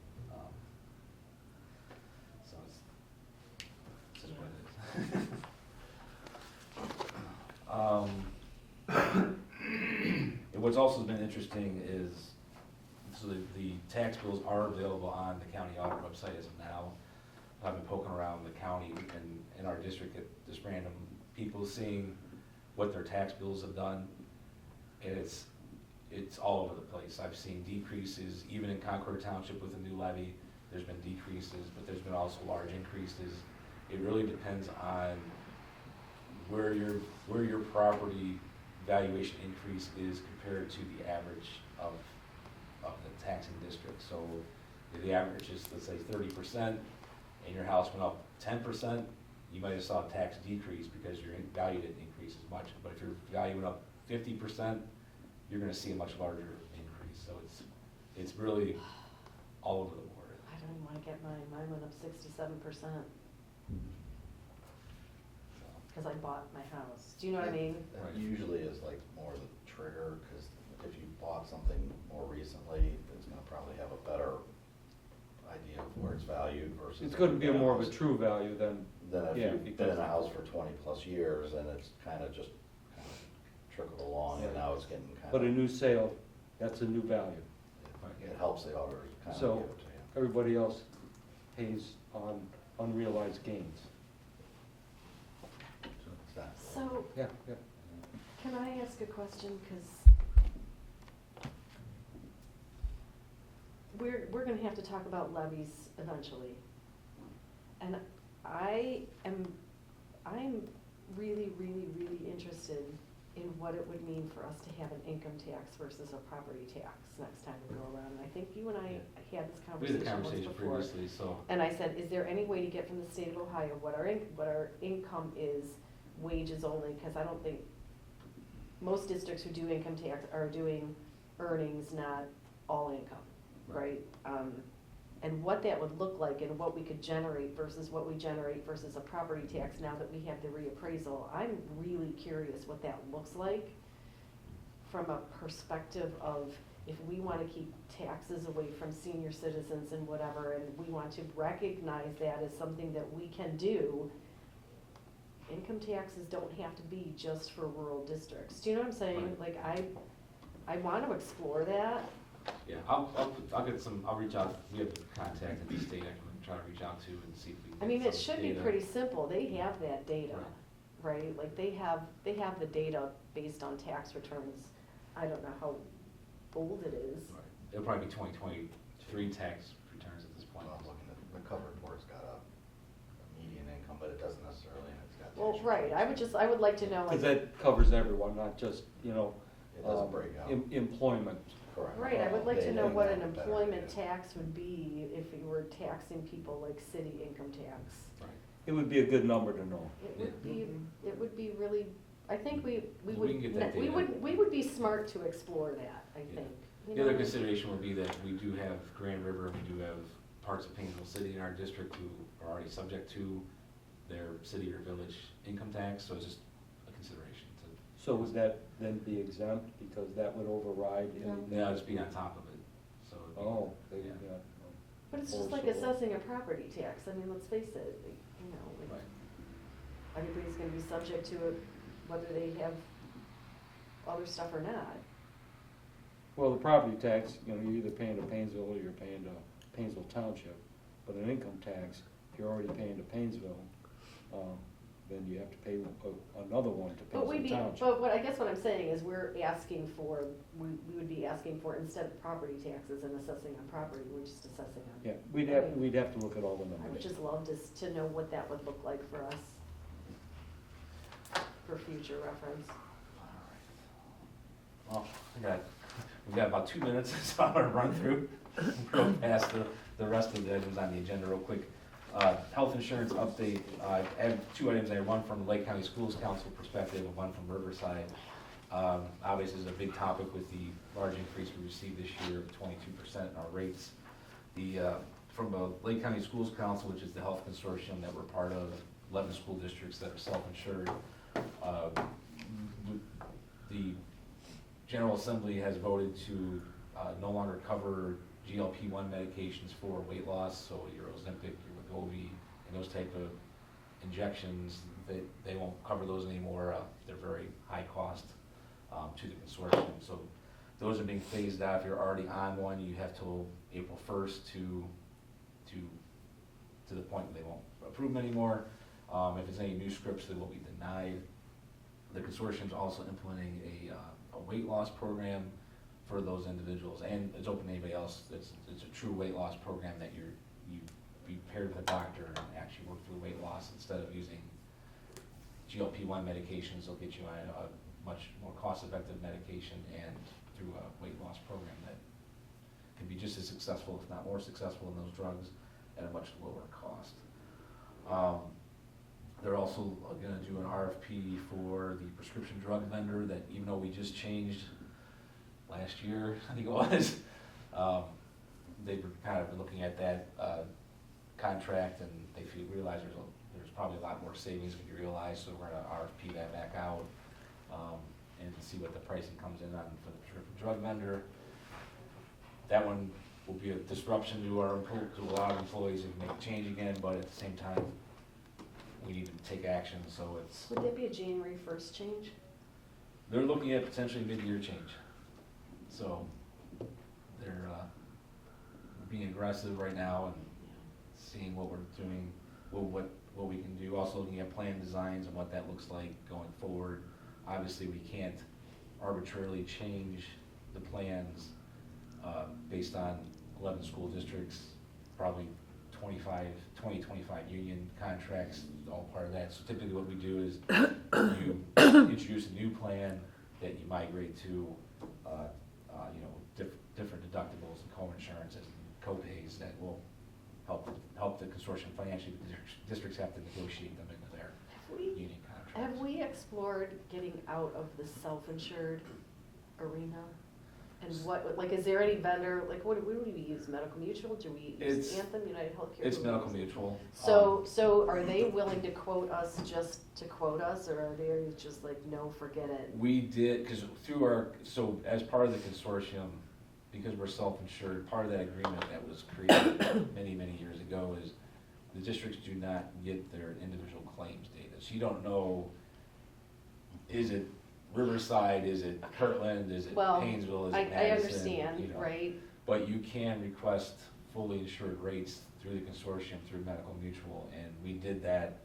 So it's just what it is. And what's also been interesting is, so the tax bills are available on the county audit website as of now. I've been poking around the county and in our district at just random people, seeing what their tax bills have done. And it's all over the place. I've seen decreases, even in Concord Township with a new levy, there's been decreases, but there's been also large increases. It really depends on where your property valuation increase is compared to the average of the taxing district. So if the average is, let's say, 30%, and your house went up 10%, you might have saw a tax decrease because your value didn't increase as much. But if your value went up 50%, you're gonna see a much larger increase. So it's really all over the board. I don't even wanna get mine went up 67%, cause I bought my house. Do you know what I mean? That Right. usually is like more the trigger, because if you bought something more recently, it's gonna probably have a better idea of where it's valued versus. It's gonna be a more of a house. true value than, Then if yeah, you've been in a house for 20+ years, and it's kind of trickled along, and now it's getting kind of. but a new sale, that's a new value. It helps the auditors kind of So- give it to you. Everybody else pays on unrealized gains. So it's not- So, Yeah, yeah. can I ask a question, cause we're gonna have to talk about levies eventually. And I'm really, really, really interested in what it would mean for us to have an income tax versus a property tax next time we go around. And I think you and I had this We had the conversation once conversation before. previously, so. And I said, is there any way to get from the state of Ohio what our income is, wages only? Cause I don't think, most districts who do income tax are doing earnings, not all income, right? And what that would look like and what we could generate versus what we generate versus a property tax now that we have the reappraisal. I'm really curious what that looks like from a perspective of if we wanna keep taxes away from senior citizens and whatever, and we want to recognize that as something that we can do. Income taxes don't have to be just for rural districts. Do you know what I'm saying? Right. Like, I want to explore that. Yeah, I'll get some, I'll reach out, we have the contact at the state I can try to reach out to and see if we can. I mean, get it some should be data. pretty simple. They have that data, Right. right? Like, they have the data based on tax returns. I don't know how old it is. Right. It'll probably be 2023 tax returns at this point. Well, I'm looking at, the cover report's got a median income, but it doesn't necessarily, and it's got. Well, tax right, returns. I would like to know, Cause like, that covers everyone, not just, It doesn't break out. employment. Correct. right, I would like to They know what have an a better employment idea. tax would be if you were taxing people like city income tax. Right. It would be a good number to know. It would be really I think we We would, can get that we data. would be smart to explore that, I Yeah. think. You The other know? consideration would be that we do have Grand River, we do have parts of Painesville City in our district who are already subject to their city or village income tax, so it's just a consideration to, So would that then be exempt, because that would override any? yeah, just be on top of it, so. it'd be- Oh, they, Yeah. yeah. But it's just Or like so. assessing a property tax, I mean, let's face it, you know, like, Right. everybody's gonna be subject to it, whether they have other stuff or not. Well, the property tax, you know, you're either paying to Painesville or you're paying to Painesville Township. But an income tax, if you're already paying to Painesville, then you have to pay another one to But we'd Painesville be, Township. but what, I guess what I'm saying is we're asking for, we would be asking for, instead of property taxes and assessing on property, we're just assessing on. Yeah, we'd have to look at all the I would numbers. just love to know what that would look like for us, for future reference. Well, we've got about 2 minutes, so I'm gonna run through, go past the rest of the items on the agenda real quick. Health insurance update, I have 2 items there, one from the Lake County Schools Council perspective and one from Riverside. Obviously, this is a big topic with the large increase we received this year of 22% in our rates. From the Lake County Schools Council, which is the health consortium that we're part of, 11 school districts that are self-insured, the General Assembly has voted to no longer cover GLP-1 medications for weight loss, so your Ozempic, your Wegovy, and those type of injections, they won't cover those anymore. They're very high cost to the consortium. So those are being phased out. If you're already on one, you have till April 1st to the point where they won't approve them anymore. If it's any new scripts, they will be denied. The consortium's also implementing a weight loss program for those individuals, and it's open to anybody else. It's a true weight loss program that you be paired with a doctor and actually work through weight loss instead of using GLP-1 medications. They'll get you on a much more cost-effective medication and through a weight loss program that can be just as successful, if not more successful, in those drugs at a much lower cost. They're also gonna do an RFP for the prescription drug vendor that, even though we just changed last year, I think it was, they were kind of looking at that contract, and they realize there's probably a lot more savings than you realize, so we're gonna RFP that back out, and see what the pricing comes in on for the prescription drug vendor. That one will be a disruption to a lot of employees if we make a change again, but at the same time, we need to take action, so it's, Would that be a January 1st change? they're looking at potentially mid-year change. So they're being aggressive right now and seeing what we're doing, what we can do. Also looking at plan designs and what that looks like going forward. Obviously, we can't arbitrarily change the plans based on 11 school districts, probably 25 union contracts, all part of that. So typically what we do is you introduce a new plan that you migrate to, different deductibles and co-insurances and co-pays that will help the consortium financially, but the districts have to negotiate them into their union contracts. Have we explored getting out of the self-insured arena? And what, like, is there any vendor, like, what do we use, Medical Mutual, do we use It's- Anthem, United Healthcare? It's Who do we Medical use? Mutual. So are they willing to quote us just to quote us, or are they just like, no, forget it? We did, because so as part of the consortium, because we're self-insured, part of that agreement that was created many, many years ago is the districts do not get their individual claims data. So you don't know, is it Riverside, is it Kirtland, is it Well, Painesville, is I it Madison? understand, you know. right? But you can request fully insured rates through the consortium, through Medical Mutual, and we did that,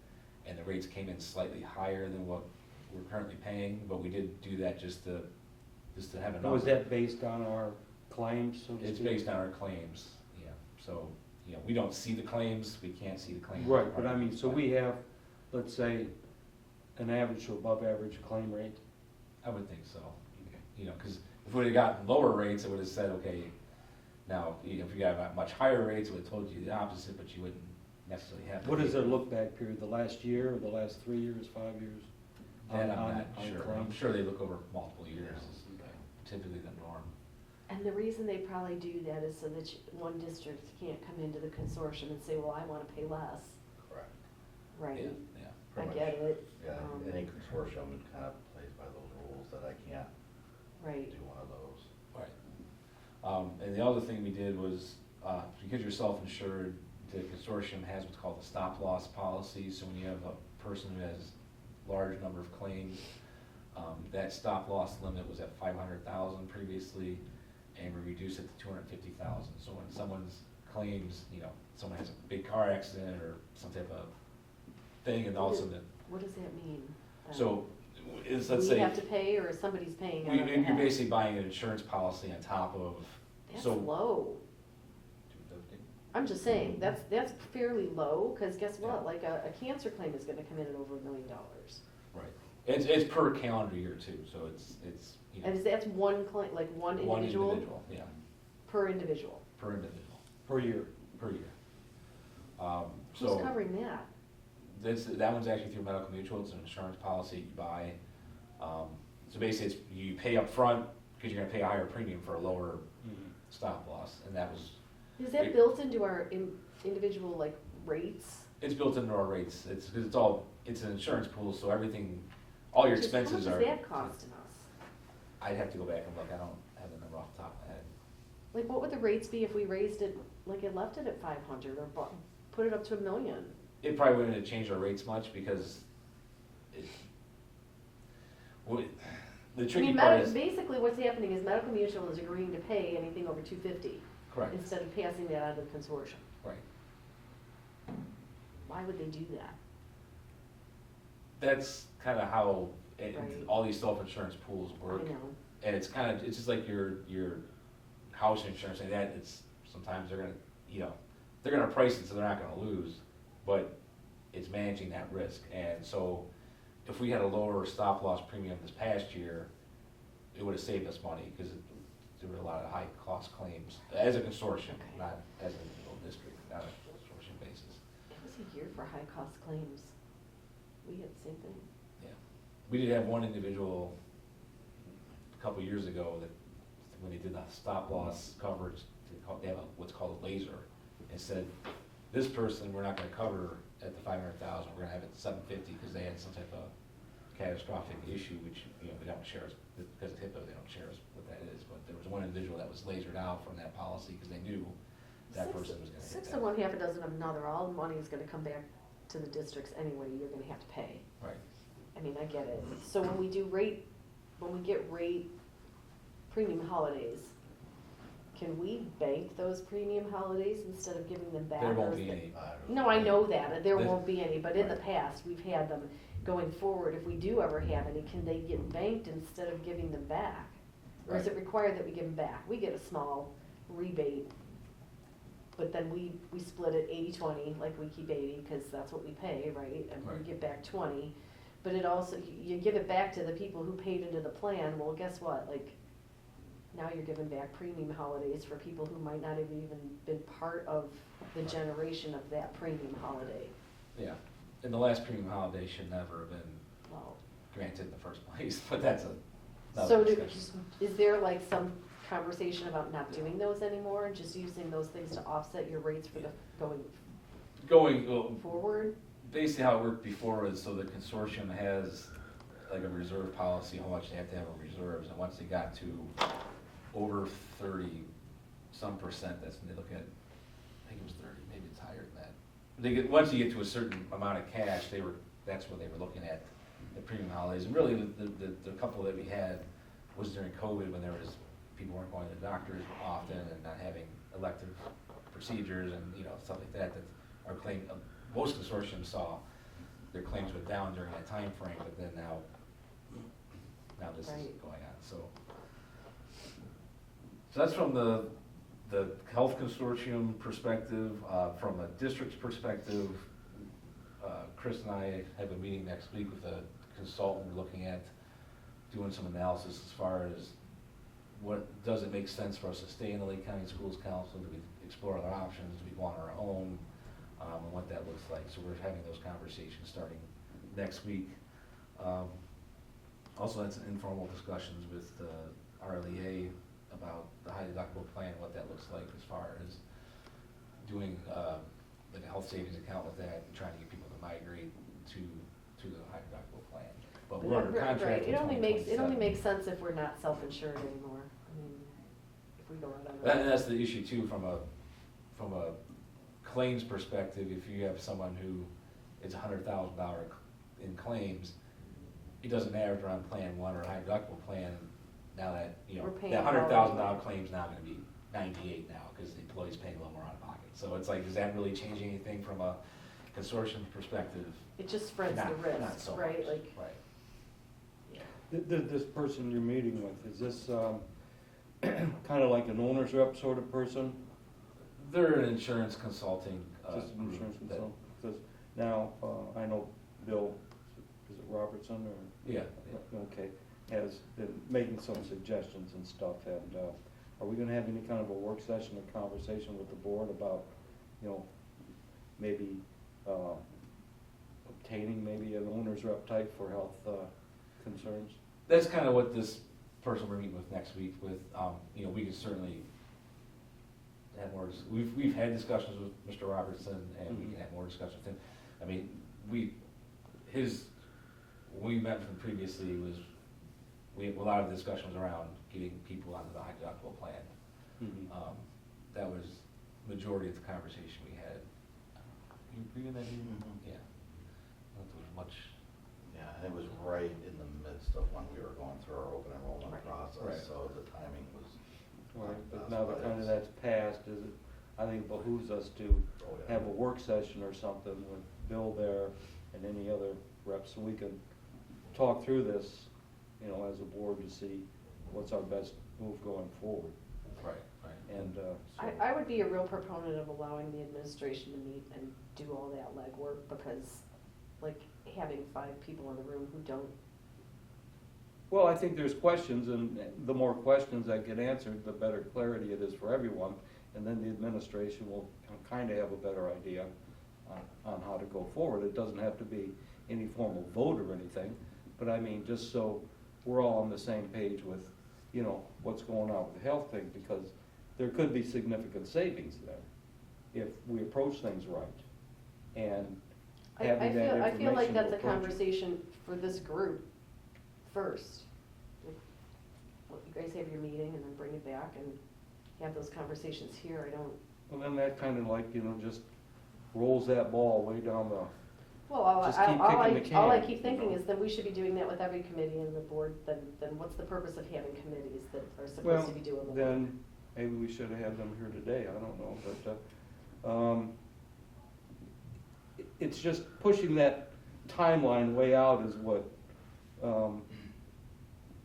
and the rates came in slightly higher than what we're currently paying, but we did do that just to have a number. Was that based on our claims, so to speak? It's based on our claims, yeah, so, we don't see the claims, we can't see the claims. Right, but I mean, so we have, let's say, an average to above average claim rate? I would think so, because if we'd have gotten lower rates, it would have said, okay, now, if you got much higher rates, it would have told you the opposite, but you wouldn't necessarily have. What is their look back period, the last year, or the last 3 years, 5 years? That I'm on- not on sure, I'm claims? sure they look over multiple years, is typically the norm. And the reason they probably do that is so that one district can't come into the consortium and say, well, I wanna pay less, Correct. right? Yeah, I pretty get much. it. Yeah, Um, any consortium kind of plays by those rules that I can't Right, do one of those. right. And the other thing we did was, because you're self-insured, the consortium has what's called a stop-loss policy, so when you have a person who has large number of claims, that stop-loss limit was at 500,000 previously, and we reduced it to 250,000. So when someone's claims, someone has a big car accident or some type of thing, and all of a sudden, what does that mean? so, let's Do say. we have to pay, or somebody's paying on our You're behalf? basically buying an insurance policy on top of, That's so. low. I'm just saying, that's fairly low, cause guess what, Yeah. like a cancer claim is gonna come in at over $1 million. Right, it's per calendar year too, so it's, And is that one claim, like one one individual? individual, yeah, Per individual? per individual, Per year. per year. Who's So, covering that? that one's actually through Medical Mutual, it's an insurance policy you buy. So basically, it's, you pay up front because you're gonna pay a higher premium for a lower stop loss, and that was, Is that built into our individual, like, rates? it's built into our rates, because it's an insurance pool, so everything, all your expenses How are. much is that costing us? I'd have to go back and look, I don't have the number off the top of my head. Like, what would the rates be if we raised it, like, it left it at 500 or put it up to $1 million? It probably wouldn't have changed our rates much because the I tricky mean, part is, basically what's happening is Medical Mutual is agreeing to pay anything over $250 correct, instead of passing that on to the consortium. right. Why would they do that? That's kind of how Right. all these self-insurance pools I work. know. And it's kind of, it's just like your house insurance and that, it's, sometimes they're gonna price it so they're not gonna lose, but it's managing that risk. And so if we had a lower stop-loss premium this past year, it would have saved us money because there were a lot of high-cost claims as a consortium, Okay. not as an individual district, not a consortium basis. It was a year for high-cost claims. We had the same thing. Yeah. We did have one individual a couple years ago that, when they did the stop-loss coverage, they have what's called a laser, and said, this person, we're not gonna cover at the 500,000, we're gonna have it at 750, because they had some type of catastrophic issue, which, they don't share us, because of HIPAA, they don't share us what that is, but there was one individual that was lasered out from that policy, because they knew that person was gonna hit Six that. of one, half a dozen of another, all the money is gonna come back to the districts anyway, you're gonna have to pay. Right. I mean, I get it. So when we get rate premium holidays, can we bank those premium holidays instead of giving them back? There or won't is be it- any. No, I know that, there This- won't be any, but in the Right. past, we've had them. Going forward, if we do ever have any, can they get banked instead of giving them back? Or is Right. it required that we give them back? We get a small rebate, but then we split it 80-20, like we keep 80, because that's what we pay, right? And we Right. give back 20, but it also, you give it back to the people who paid into the plan, well, guess what, like, now you're giving back premium holidays for people who might not have even been part of the generation of that premium holiday. Yeah, and the last premium holiday should never have been Well, granted in the first place, but that's so another do, discussion. is there like some conversation about not doing those anymore and just using those things to offset your rates for the going forward? Basically how it worked before was, so the consortium has like a reserve policy, how much they have to have in reserves, and once they got to over 30-some%, that's when they look at, I think it was 30, maybe it's higher than that. Once you get to a certain amount of cash, that's what they were looking at, the premium holidays. And really, the couple that we had was during COVID, when people weren't going to the doctors often and not having elective procedures and, stuff like that, that our claim, most consortiums saw their claims went down during that time frame, but then now this is Right. going on, so. So that's from the health consortium perspective. From a district's perspective, Chris and I have a meeting next week with a consultant. We're looking at doing some analysis as far as does it make sense for us to stay in the Lake County Schools Council? Do we explore other options? Do we go on our own? And what that looks like. So we're having those conversations starting next week. Also had some informal discussions with RLEA about the high deductible plan, what that looks like as far as doing like a health savings account with that, and trying to get people to migrate to the high deductible plan. But we're under contract Right, till it only 2027. makes sense if we're not self-insured anymore. I mean, if we go out on our And own. that's the issue too, from a claims perspective, if you have someone who it's $100,000 in claims, it doesn't matter if they're on plan one or a high deductible plan, now that, We're paying that all $100,000 of it. claim's now gonna be 98 now, because the employee's paying a little more out of pocket. So it's like, does that really change anything from a consortium perspective? It just spreads the Not risk, so right, much, like, right. yeah. This person you're meeting with, is this kind of like an owner's rep sort of person? They're an insurance consulting Just an group insurance that- consultant? Because now, I know Bill, is it Robertson or? Yeah. Okay, has been making some suggestions and stuff, and are we gonna have any kind of a work session or conversation with the board about, maybe obtaining maybe an owner's rep type for health concerns? That's kind of what this person we're meeting with next week with, we can certainly have more, we've had discussions with Mr. Robertson, and we can have more discussions with him. I mean, when we met with him previously, a lot of discussions around getting people onto the high deductible plan. That was majority of the conversation we had. You agree with that? Mhm. Yeah. I don't think there was much. Yeah, and it was right in the midst of when we were going through our open enrollment Right. process, Right. so the timing was. Right, but not now best, that kind of it's- that's passed, I think it behooves us to Oh, yeah. have a work session or something with Bill there and any other reps, so we can talk through this, as a board to see what's our best move going forward. Right, right. And, so. I would be a real proponent of allowing the administration to meet and do all that legwork, because like having 5 people in the room who don't, Well, I think there's questions, and the more questions that get answered, the better clarity it is for everyone. And then the administration will kind of have a better idea on how to go forward. It doesn't have to be any formal vote or anything, but I mean, just so we're all on the same page with, what's going on with the health thing, because there could be significant savings there if we approach things right. And I having that feel, I feel like information that's a to approach it. conversation for this group first. Let you guys have your meeting and then bring it back and have those conversations here. I don't, Well, then that kind of like, just rolls that ball way down the, well, Just keep kicking the all I can, keep thinking is that we should be doing that with every committee in the board, then what's the purpose of having committees that are supposed well, to be doing the work? then maybe we should have had them here today, I don't know, but, it's just pushing that timeline way out is what,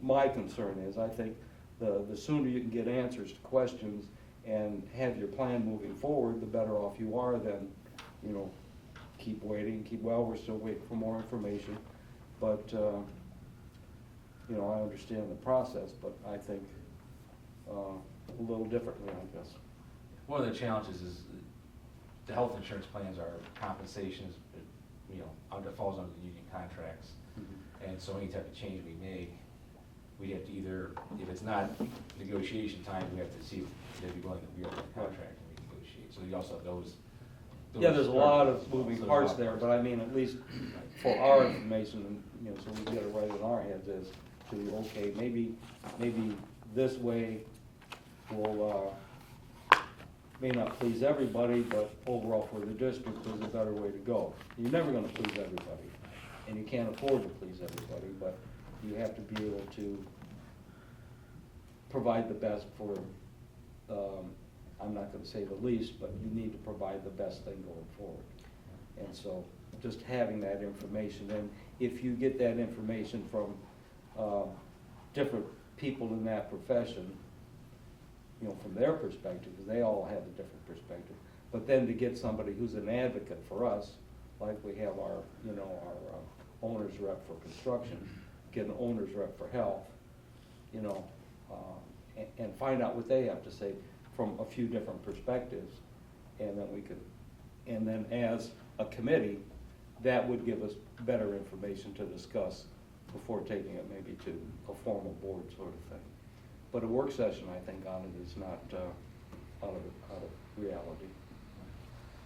my concern is. I think the sooner you can get answers to questions and have your plan moving forward, the better off you are than, keep waiting, we're still waiting for more information. But, I understand the process, but I think, a little differently, I guess. One of the challenges is the health insurance plans are compensations, falls under the union contracts. And so any type of change we make, we have to either, if it's not negotiation time, we have to see if they'd be willing to reopen the contract and renegotiate. So you also have those. Yeah, there's a lot of So moving there's a parts lot. there, but I mean, at least for our information, so we get it right in our heads as to, okay, maybe this way will, may not please everybody, but overall for the district is a better way to go. You're never gonna please everybody, and you can't afford to please everybody, but you have to be able to provide the best for, I'm not gonna say the least, but you need to provide the best thing going forward. And so, just having that information, and if you get that information from, different people in that profession, from their perspective, because they all have a different perspective, but then to get somebody who's an advocate for us, like we have our, our owner's rep for construction, get an owner's rep for health, and find out what they have to say from a few different perspectives, and then we could, and then as a committee, that would give us better information to discuss before taking it maybe to a formal board sort of thing. But a work session, I think, on it is not out of reality.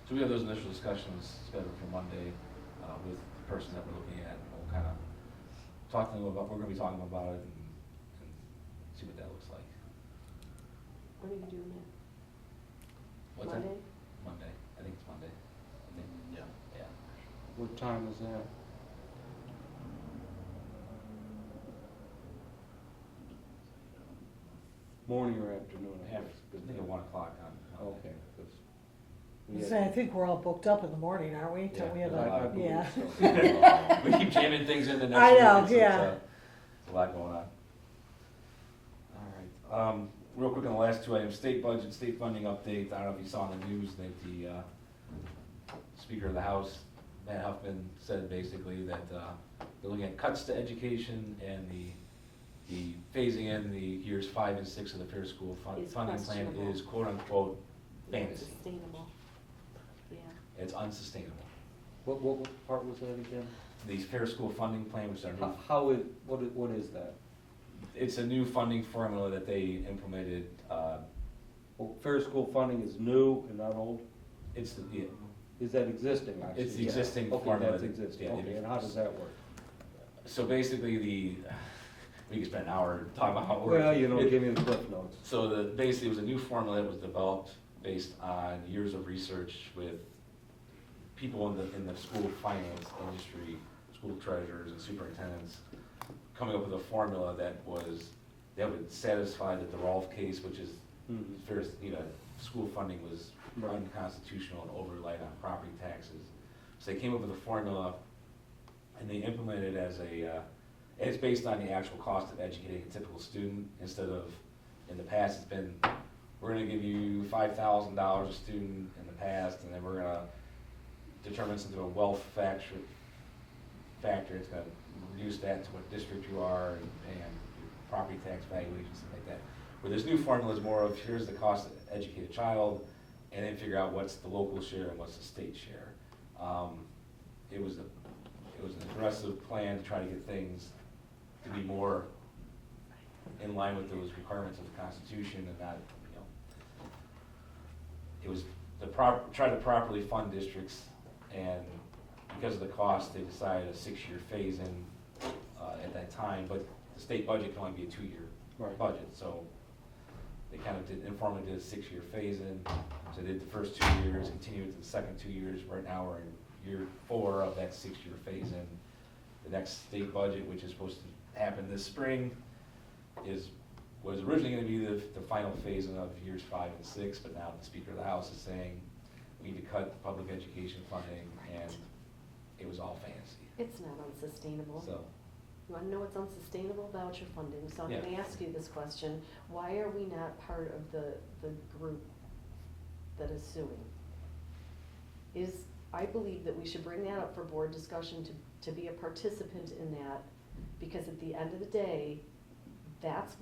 So we have those initial discussions scheduled for Monday with the person that we're looking at. We'll kind of talk to them about, we're going to be talking about it and see what that looks like. When are you doing it? What's that? Monday? Monday. I think it's Monday. I think. Yeah. Yeah. What time is that? Morning or afternoon? I Yeah, guess, I 'cause think at 1 o'clock on Monday. Okay, 'cause I we say, I had- think we're all booked up in the morning, aren't we? Till Yeah, we have there's a lot a, of believe yeah. so. We keep jamming things in the next I week. know, It's, yeah. it's a lot going on. All right. Real quick on the last two items, state budget, state funding update. I don't know if you saw in the news that the Speaker of the House, Matt Huffman, said basically that they're looking at cuts to education and the phasing in the years 5 and 6 of the Fair School Is funding plan questionable. is quote-unquote Not fantasy. Sustainable. Yeah. It's unsustainable. What part was that again? The Fair School funding plan, which is our new What is that? it's a new funding formula that they implemented. Well, fair school funding is new and not old? It's the, Is that existing? I It's see. the existing Okay, formula that's that- existing, yeah, okay, and how does that work? so basically we could spend an hour talking about how it works. Well, It- give me the cliff notes. So basically it was a new formula that was developed based on years of research with people in the school finance industry, school treasurers and superintendents, coming up with a formula that would satisfy the DeRolf case, which is Mhm. first, school funding was Right. unconstitutional and overlaid on property taxes. So they came up with a formula and they implemented it as and it's based on the actual cost of educating a typical student instead of, in the past, it's been, we're gonna give you $5,000 a student in the past, and then we're gonna determine some sort of wealth factor, it's gonna reduce that to what district you are and your property tax valuation, stuff like that. Where this new formula is more of, here's the cost to educate a child, and then figure out what's the local share and what's the state share. It was an aggressive plan to try to get things to be more in line with those requirements of the Constitution and not, it was try to properly fund districts, and because of the cost, they decided a 6-year phase-in at that time, but the state budget can only be a 2-year Right. budget, so they kind of informally did a 6-year phase-in, so they did the first 2 years, continued to the second 2 years. Right now, we're in year 4 of that 6-year phase-in. The next state budget, which is supposed to happen this spring, was originally gonna be the final phase-in of years 5 and 6, but now the Speaker of the House is saying we need to cut the public education funding, and it was all fantasy, It's not unsustainable. so. You wanna know what's unsustainable? Voucher funding. So I'm Yeah. gonna ask you this question. Why are we not part of the group that is suing? I believe that we should bring that up for board discussion to be a participant in that, because at the end of the day, that's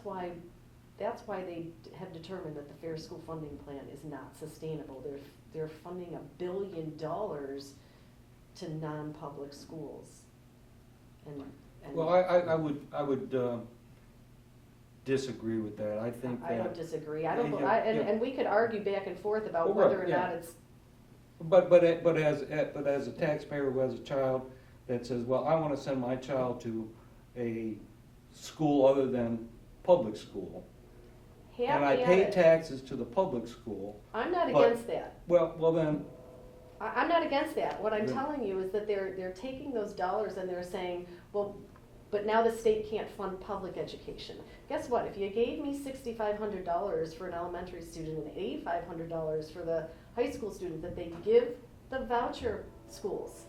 why they have determined that the Fair School Funding Plan is not sustainable. They're funding $1 billion to non-public schools. And Well, I would disagree with that. I think that. I don't disagree. Yeah. And we could argue back and forth about Well, whether or yeah. not it's, But as a taxpayer who has a child that says, well, I wanna send my child to a school other than public school, and I half pay at it. taxes to the public school, I'm not but- against that. well then, I'm not against that. What I'm Yeah. telling you is that they're taking those dollars and they're saying, well, but now the state can't fund public education. Guess what? If you gave me $6,500 for an elementary student and $8,500 for the high school student that they give the voucher schools,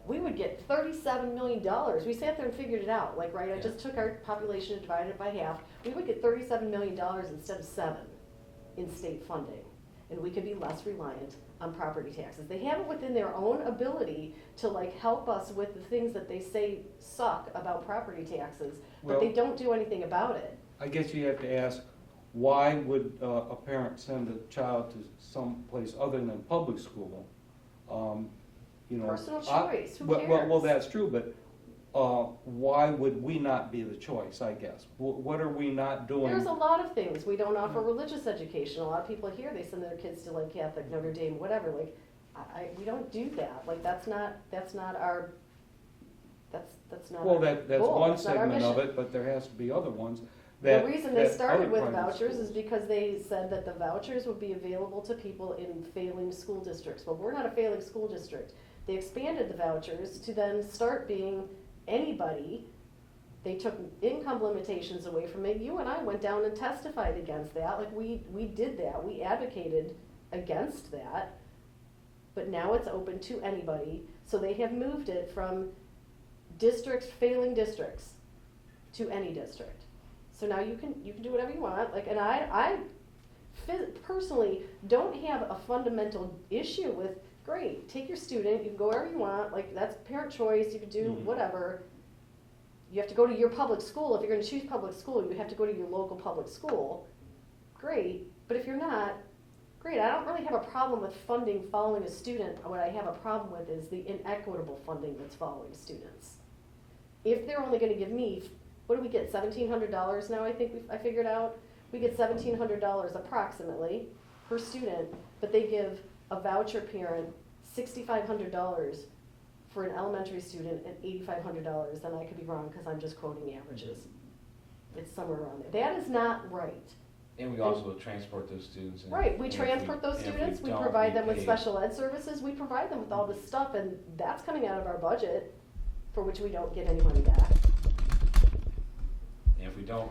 we would get $37 million. We sat there and figured it out, like, right, I just took our population and divided it by half. We would get $37 million instead of 7 in state funding. And we could be less reliant on property taxes. They have it within their own ability to like help us with the things that they say suck about property taxes, but they Well- don't do anything about it. I guess you have to ask, why would a parent send a child to some place other than public school? You know, Personal I- choice, who well, cares? that's true, but why would we not be the choice, I guess? What are we not doing? There's a lot of things. We don't offer religious education. A lot of people here, they send their kids to like Catholic, Notre Dame, whatever, like, we don't do that. Like, that's not our, that's not Well, our that's goal. one That's not our segment of mission. it, but there has to be other ones The that. reason they that started other with private vouchers is schools- because they said that the vouchers would be available to people in failing school districts. But we're not a failing school district. They expanded the vouchers to then start being anybody. They took income limitations away from it. You and I went down and testified against that. Like, we did that. We advocated against that. But now it's open to anybody. So they have moved it from districts, failing districts, to any district. So now you can do whatever you want. Like, and I personally don't have a fundamental issue with, great, take your student, you can go wherever you want, like, that's parent choice, you can do Mhm. whatever. You have to go to your public school. If you're gonna choose public school, you have to go to your local public school. Great, but if you're not, great. I don't really have a problem with funding following a student. What I have a problem with is the inequitable funding that's following students. If they're only gonna give me, what do we get, $1,700 now, I think I figured out? We get $1,700 approximately per student, but they give a voucher parent $6,500 for an elementary student and $8,500, and I could be wrong because I'm just quoting averages. It's somewhere around there. That is not right. And we also transport those students. and- Right, we and if transport those and if students, we don't, provide them with pay. special ed services, we provide them with all this stuff, and that's coming out of our budget, for which we don't get any money back. And if we don't,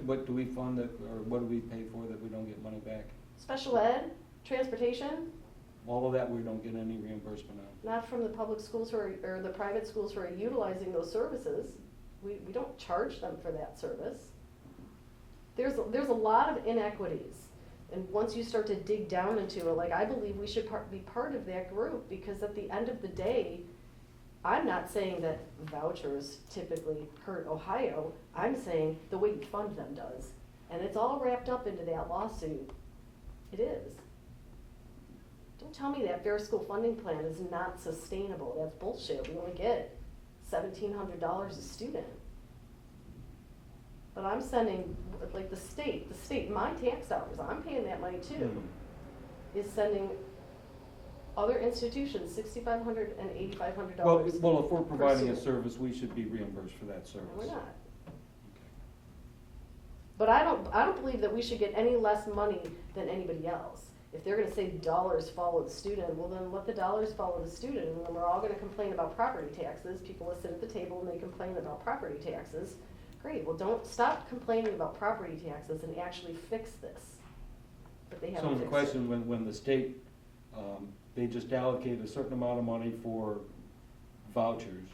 What do we fund that, or what do we pay for that we don't get money back? Special ed, transportation, All of that we don't get any reimbursement on. not from the public schools who are, or the private schools who are utilizing those services. We don't charge them for that service. There's a lot of inequities. And once you start to dig down into it, like, I believe we should be part of that group, because at the end of the day, I'm not saying that vouchers typically hurt Ohio. I'm saying the way you fund them does. And it's all wrapped up into that lawsuit. It is. Don't tell me that Fair School Funding Plan is not sustainable. That's bullshit. We only get $1,700 a student. But I'm sending, like, the state, my tax dollars, I'm paying that money too, is sending other institutions $6,500 and $8,500. Well, if we're providing a student. service, we should be reimbursed for that service. No, we're not. But I don't believe that we should get any less money than anybody else. If they're gonna say dollars follow the student, well then let the dollars follow the student, and then we're all gonna complain about property taxes. People will sit at the table and they complain about property taxes. Great, well, don't stop complaining about property taxes and actually fix this. But they So haven't the fixed it. question, when the state, they just allocate a certain amount of money for vouchers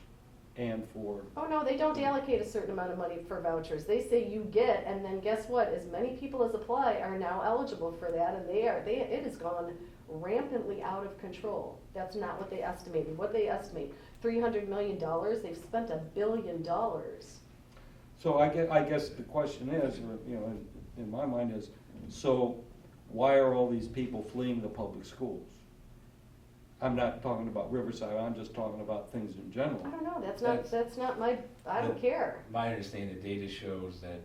and for, Oh, no, they don't allocate a certain amount of money for vouchers. They say you get, and then guess what? As many people as apply are now eligible for that, and it has gone rampantly out of control. That's not what they estimated. What they estimate, $300 million, they've spent $1 billion. so I guess the question is, or, you know, in my mind is, so why are all these people fleeing the public schools? I'm not talking about Riverside, I'm just talking about things in general. I don't know, That's- that's not my, I don't care. My understanding, the data shows that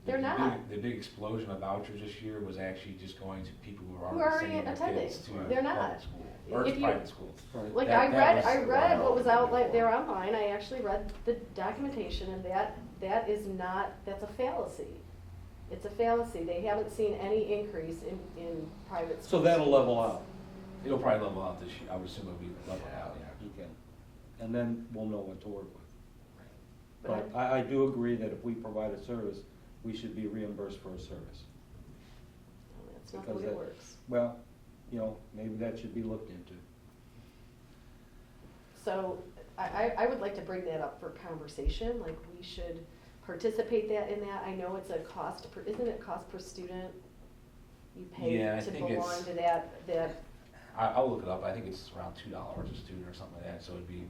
They're not. the big explosion of vouchers this year was actually just going to people who Who are are already sending their attending. kids to They're public not. school, or If to you- private schools. Right. Like, That I was read what was out before. there online, I actually read the documentation, and that is not, that's a fallacy. It's a fallacy. They haven't seen any increase in private schools. So that'll level out. It'll probably level out this year, I would assume it'll be leveled out, yeah. Okay. And then we'll know what to work with. But But I do agree that if we provide a service, we should be reimbursed for a service. That's not the Because way it that- works. Well, you know, maybe that should be looked into. So I would like to bring that up for conversation, like, we should participate in that. I know it's a cost, isn't it cost per student? You pay Yeah, I to think belong it's- to that, I'll look it up, I think it's around $2 a student or something like that, so it'd be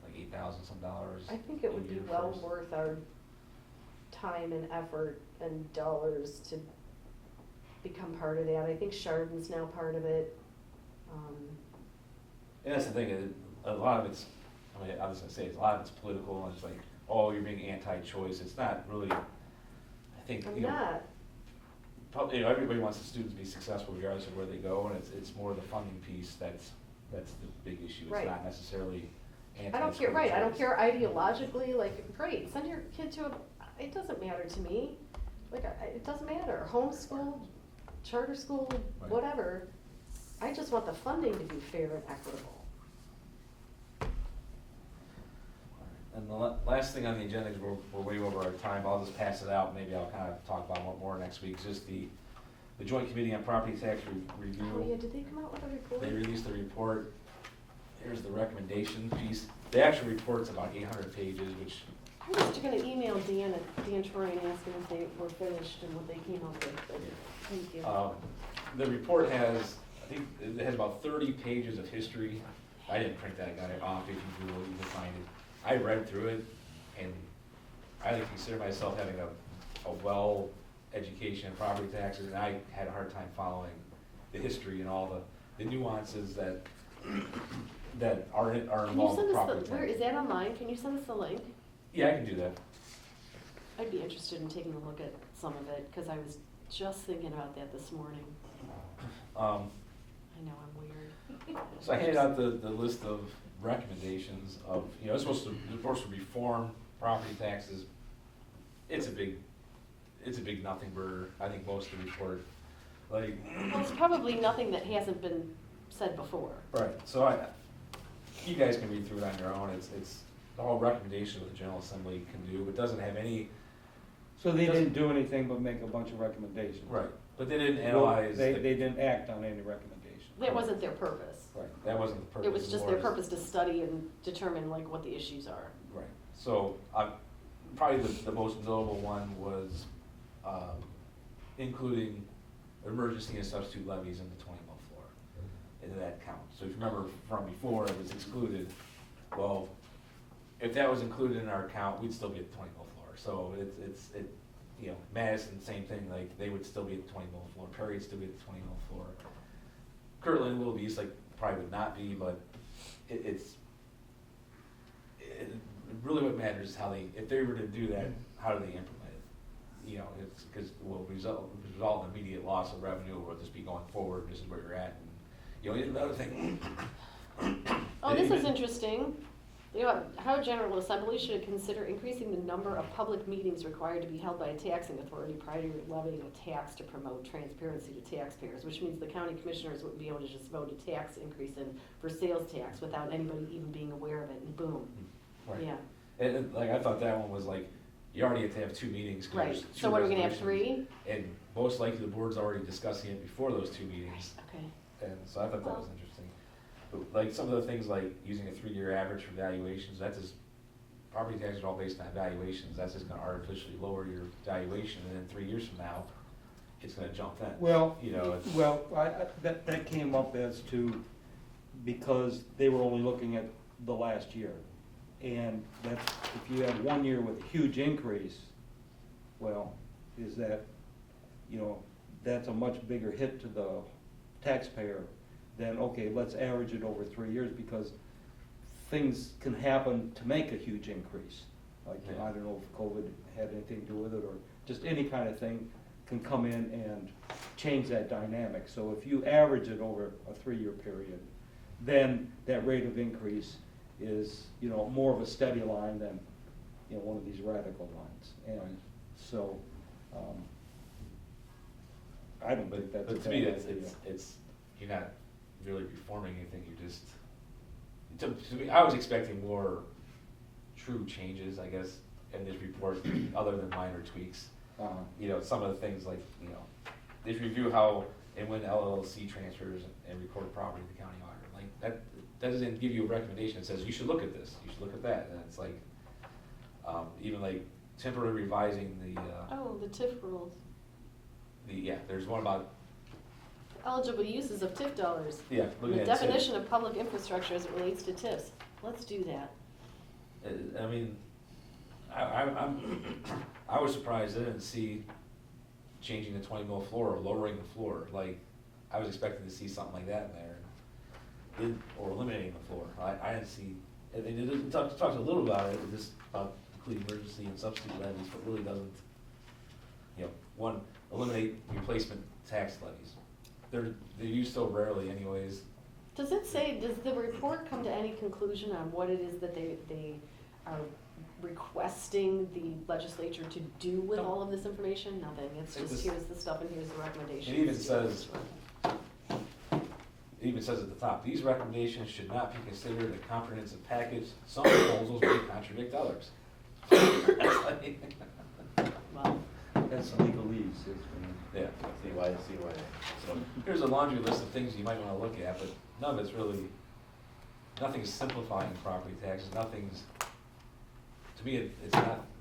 like $8,000 some dollars. I think it a would be year well for us. worth our time and effort and dollars to become part of that. I think Chardon's now part of it. And that's the thing, a lot of it's I mean, I was gonna say, a lot of it's political, and it's like, oh, you're being anti-choice, it's not really, I think, I'm you know, not. probably, you know, everybody wants the students to be successful regardless of where they go, and it's more the funding piece that's the big issue. Right. It's not necessarily I don't care, anti-school right, I don't choice. care ideologically, like, great, send your kid to a, it doesn't matter to me. Like, it doesn't matter, homeschool, charter school, Right. whatever. I just want the funding to be fair and equitable. And the last thing on the agenda, is we're way over our time, I'll just pass it out, maybe I'll kind of talk about it more next week, is just the Joint Committee on Property Tax Review. Oh, yeah, did they come out with a report? They released the report, here's the recommendation piece, the actual report's about 800 pages, which, I was just gonna email Dan Troy and ask him if they were finished and what they came up with, but thank you. the report has, I think, it has about 30 pages of history. I didn't print that, I got it off, if you Google, you can find it. I read through it, and I consider myself having a well education in property taxes, and I had a hard time following the history and all the nuances that are Can you involved send in us property the, where, is taxes. that online? Can you send us the link? Yeah, I can do that. I'd be interested in taking a look at some of it, cause I was just thinking about that this morning. I know I'm weird. So I handed out the list of recommendations of, you know, it's supposed to reform property taxes. It's a big nothing burger, I think most of the report, like. Well, it's probably nothing that hasn't been said before. Right, so you guys can read through it on your own, it's the whole recommendation of the General Assembly can do, it doesn't have any. So they didn't do anything but make a bunch of recommendations? Right, but they didn't Well, analyze. They didn't act on any recommendations? That wasn't their purpose. Right, that wasn't the purpose. It was just more their purpose to study and determine like what the issues are. Right, so, probably the most notable one was, including emergency and substitute levies in the 20 mil floor, into that count. So if you remember from before, it was excluded, well, if that was included in our count, we'd still be at the 20 mil floor. So you know, Madison, same thing, like, they would still be at the 20 mil floor, Perry would still be at the 20 mil floor. Kirtland, Little Beast, like, probably would not be, but really what matters is how if they were to do that, how do they implement it? You know, it's, because it will result in immediate loss of revenue, or just be going forward, this is where you're at, and, you know, another thing. Oh, this is interesting. You know, how General Assembly should consider increasing the number of public meetings required to be held by a taxing authority prior to levying a tax to promote transparency to taxpayers, which means the county commissioners wouldn't be able to just vote a tax increase in for sales tax without anybody even being aware of it, and boom. Right. Yeah, And, like, I thought that one was like, you already have to have 2 meetings. 'cause right. there's So 2 what, are we gonna have resolutions, 3? And most likely the board's already discussing it before those 2 meetings. Okay. And so I thought that was Well- interesting. But, like, some of the things like using a 3-year average for valuations, that's just, property taxes are all based on valuations, that's just gonna artificially lower your valuation, and then 3 years from now, it's gonna jump then. Well, You know, it's, that came up as to, because they were only looking at the last year. And that's, if you have 1 year with a huge increase, well, is that, you know, that's a much bigger hit to the taxpayer than, okay, let's average it over 3 years, because things can happen to make a huge increase. Like, Yeah. I don't know if COVID had anything to do with it, or just any kind of thing can come in and change that dynamic. So if you average it over a 3-year period, then that rate of increase is, you know, more of a steady line than, you know, one of these radical lines. And so, I don't think that's a but to bad me, idea. it's, you're not really reforming anything, you're just, to me, I was expecting more true changes, I guess, in this report, other than minor tweaks. You know, some of the things like, you know, they review how and when LLC transfers and record property to the county auditor. Like, that doesn't give you a recommendation, it says, you should look at this, you should look at that, and it's like, even like temporary revising the, Oh, the TIF rules. yeah, there's one about, Eligible uses of TIF dollars. yeah, looking The at. definition of public infrastructure as it relates to TIFs. Let's do that. I mean, I was surprised I didn't see changing the 20 mil floor or lowering the floor. Like, I was expecting to see something like that in there, or eliminating the floor. I didn't see and they did, talked a little about it, just about including emergency and substitute levies, but really doesn't, you know, one, eliminate replacement tax levies. They're used so rarely anyways. Does it say, does the report come to any conclusion on what it is that they are requesting the legislature to do with No. all of this information? Nothing, it's It just just- here's the stuff and here's the recommendations. It even says at the top, these recommendations should not be considered a comprehensive package. Some proposals may contradict others. That's like- Well, That's legalese, it's, Yeah. So here's a laundry list of things you might wanna look at, but none of it's really, nothing's simplifying property taxes, nothing's, to me,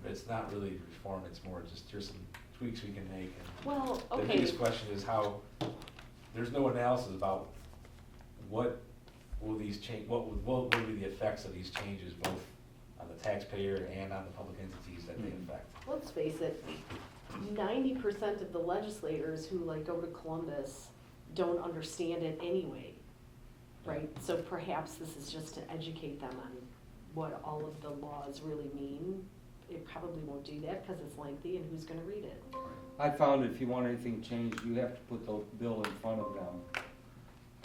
it's not really reform, it's more just here's some tweaks we can make. And well, the okay, biggest question is how, there's no analysis about what will these change, what will be the effects of these changes, both on the taxpayer and on the public entities that they affect. let's face it, 90% of the legislators who like go to Columbus don't understand it anyway, right? So perhaps this is just to educate them on what all of the laws really mean. It probably won't do that because it's lengthy and who's gonna read it? I found if you want anything changed, you have to put the bill in front of them,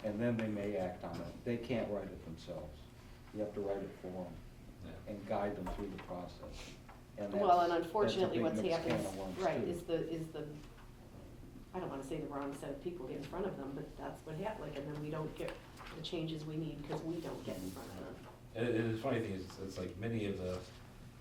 and then they may act on it. They can't write it themselves. You have to write it for them Yeah. and guide them through the process. And Well, and that's a unfortunately, big what's mixed happened, can of worms, right, too. is the, I don't wanna say the wrong set of people get in front of them, but that's what happened, like, and then we don't get the changes we need because we don't get in front of them. And the funny thing is, it's like many of the,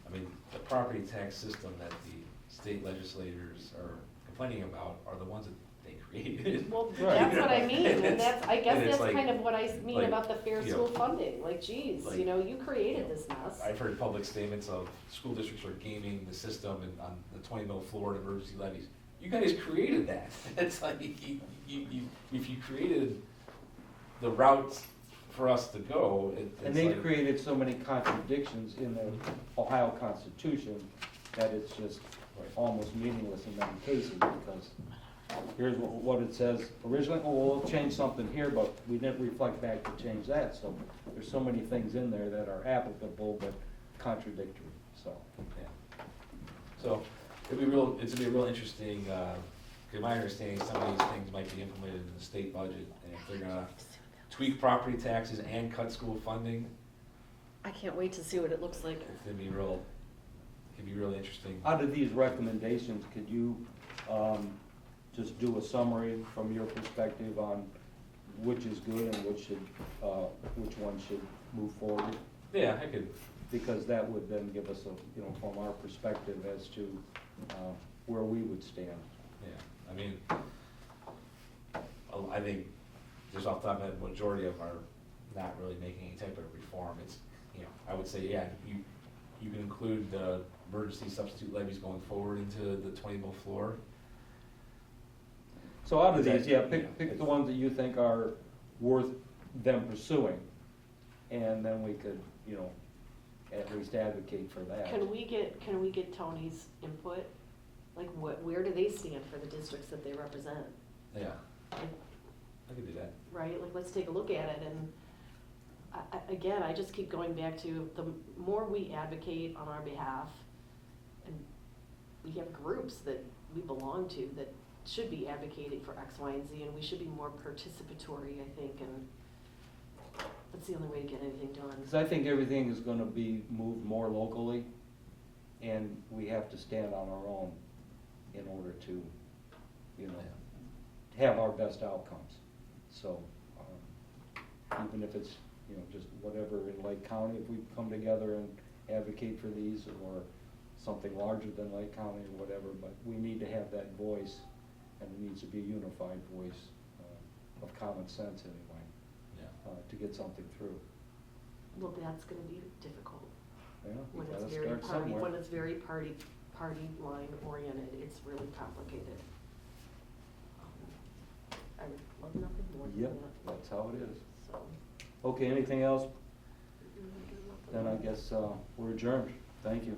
I mean, the property tax system that the state legislators are complaining about are the ones that they created. Well, Right. that's what I mean, and that's, I guess And it's that's like- kind of what I mean like, about the fair you know, school funding, like, geez, like, you know, you created this mess. I've heard public statements of school districts are gaming the system and on the 20 mil floor and emergency levies. You guys created that. It's like, if you created the routes for us to go, And it's they like. created so many contradictions in the Ohio Constitution that it's just almost meaningless in many cases, because here's what it says originally, oh, we'll change something here, but we didn't reflect back to change that, so there's so many things in there that are applicable but contradictory, so. Yeah. So, it's gonna be a real interesting, cause my understanding, some of these things might be implemented in the state budget, and if they're gonna tweak property taxes and cut school funding, I can't wait to see what it looks like. it's gonna be it can be really interesting. Out of these recommendations, could you just do a summary from your perspective on which is good and which one should move forward? Yeah, I could, Because that would then give us from our perspective as to where we would stand. yeah, I mean, I think, just off the top of my head, the majority of them are not really making any type of reform. It's, I would say, yeah, you can include the emergency substitute levies going forward into the 20 mil floor. So out of That- these, yeah, yeah, pick the it's- ones that you think are worth them pursuing, and then we could, at least advocate for that. Can we get Tony's input? Like, where do they stand for the districts that they represent? Yeah, Like, I could do that. right, like, let's take a look at it, and again, I just keep going back to, the more we advocate on our behalf, and we have groups that we belong to that should be advocating for X, Y, and Z, and we should be more participatory, I think, and that's the only way to get anything done. Because I think everything is gonna be moved more locally, and we have to stand on our own in order to, have our best outcomes. So, even if it's, just whatever in Lake County, if we come together and advocate for these, or something larger than Lake County or whatever, but we need to have that voice, and it needs to be a unified voice of common sense anyway, Yeah. to get something through. Well, that's gonna be difficult. Yeah, we When it's gotta very start party, somewhere. when it's very party line oriented, it's really complicated. I would love nothing more than Yep, that, that's how it is. so. Okay, anything else? Then I guess we're adjourned. Thank you.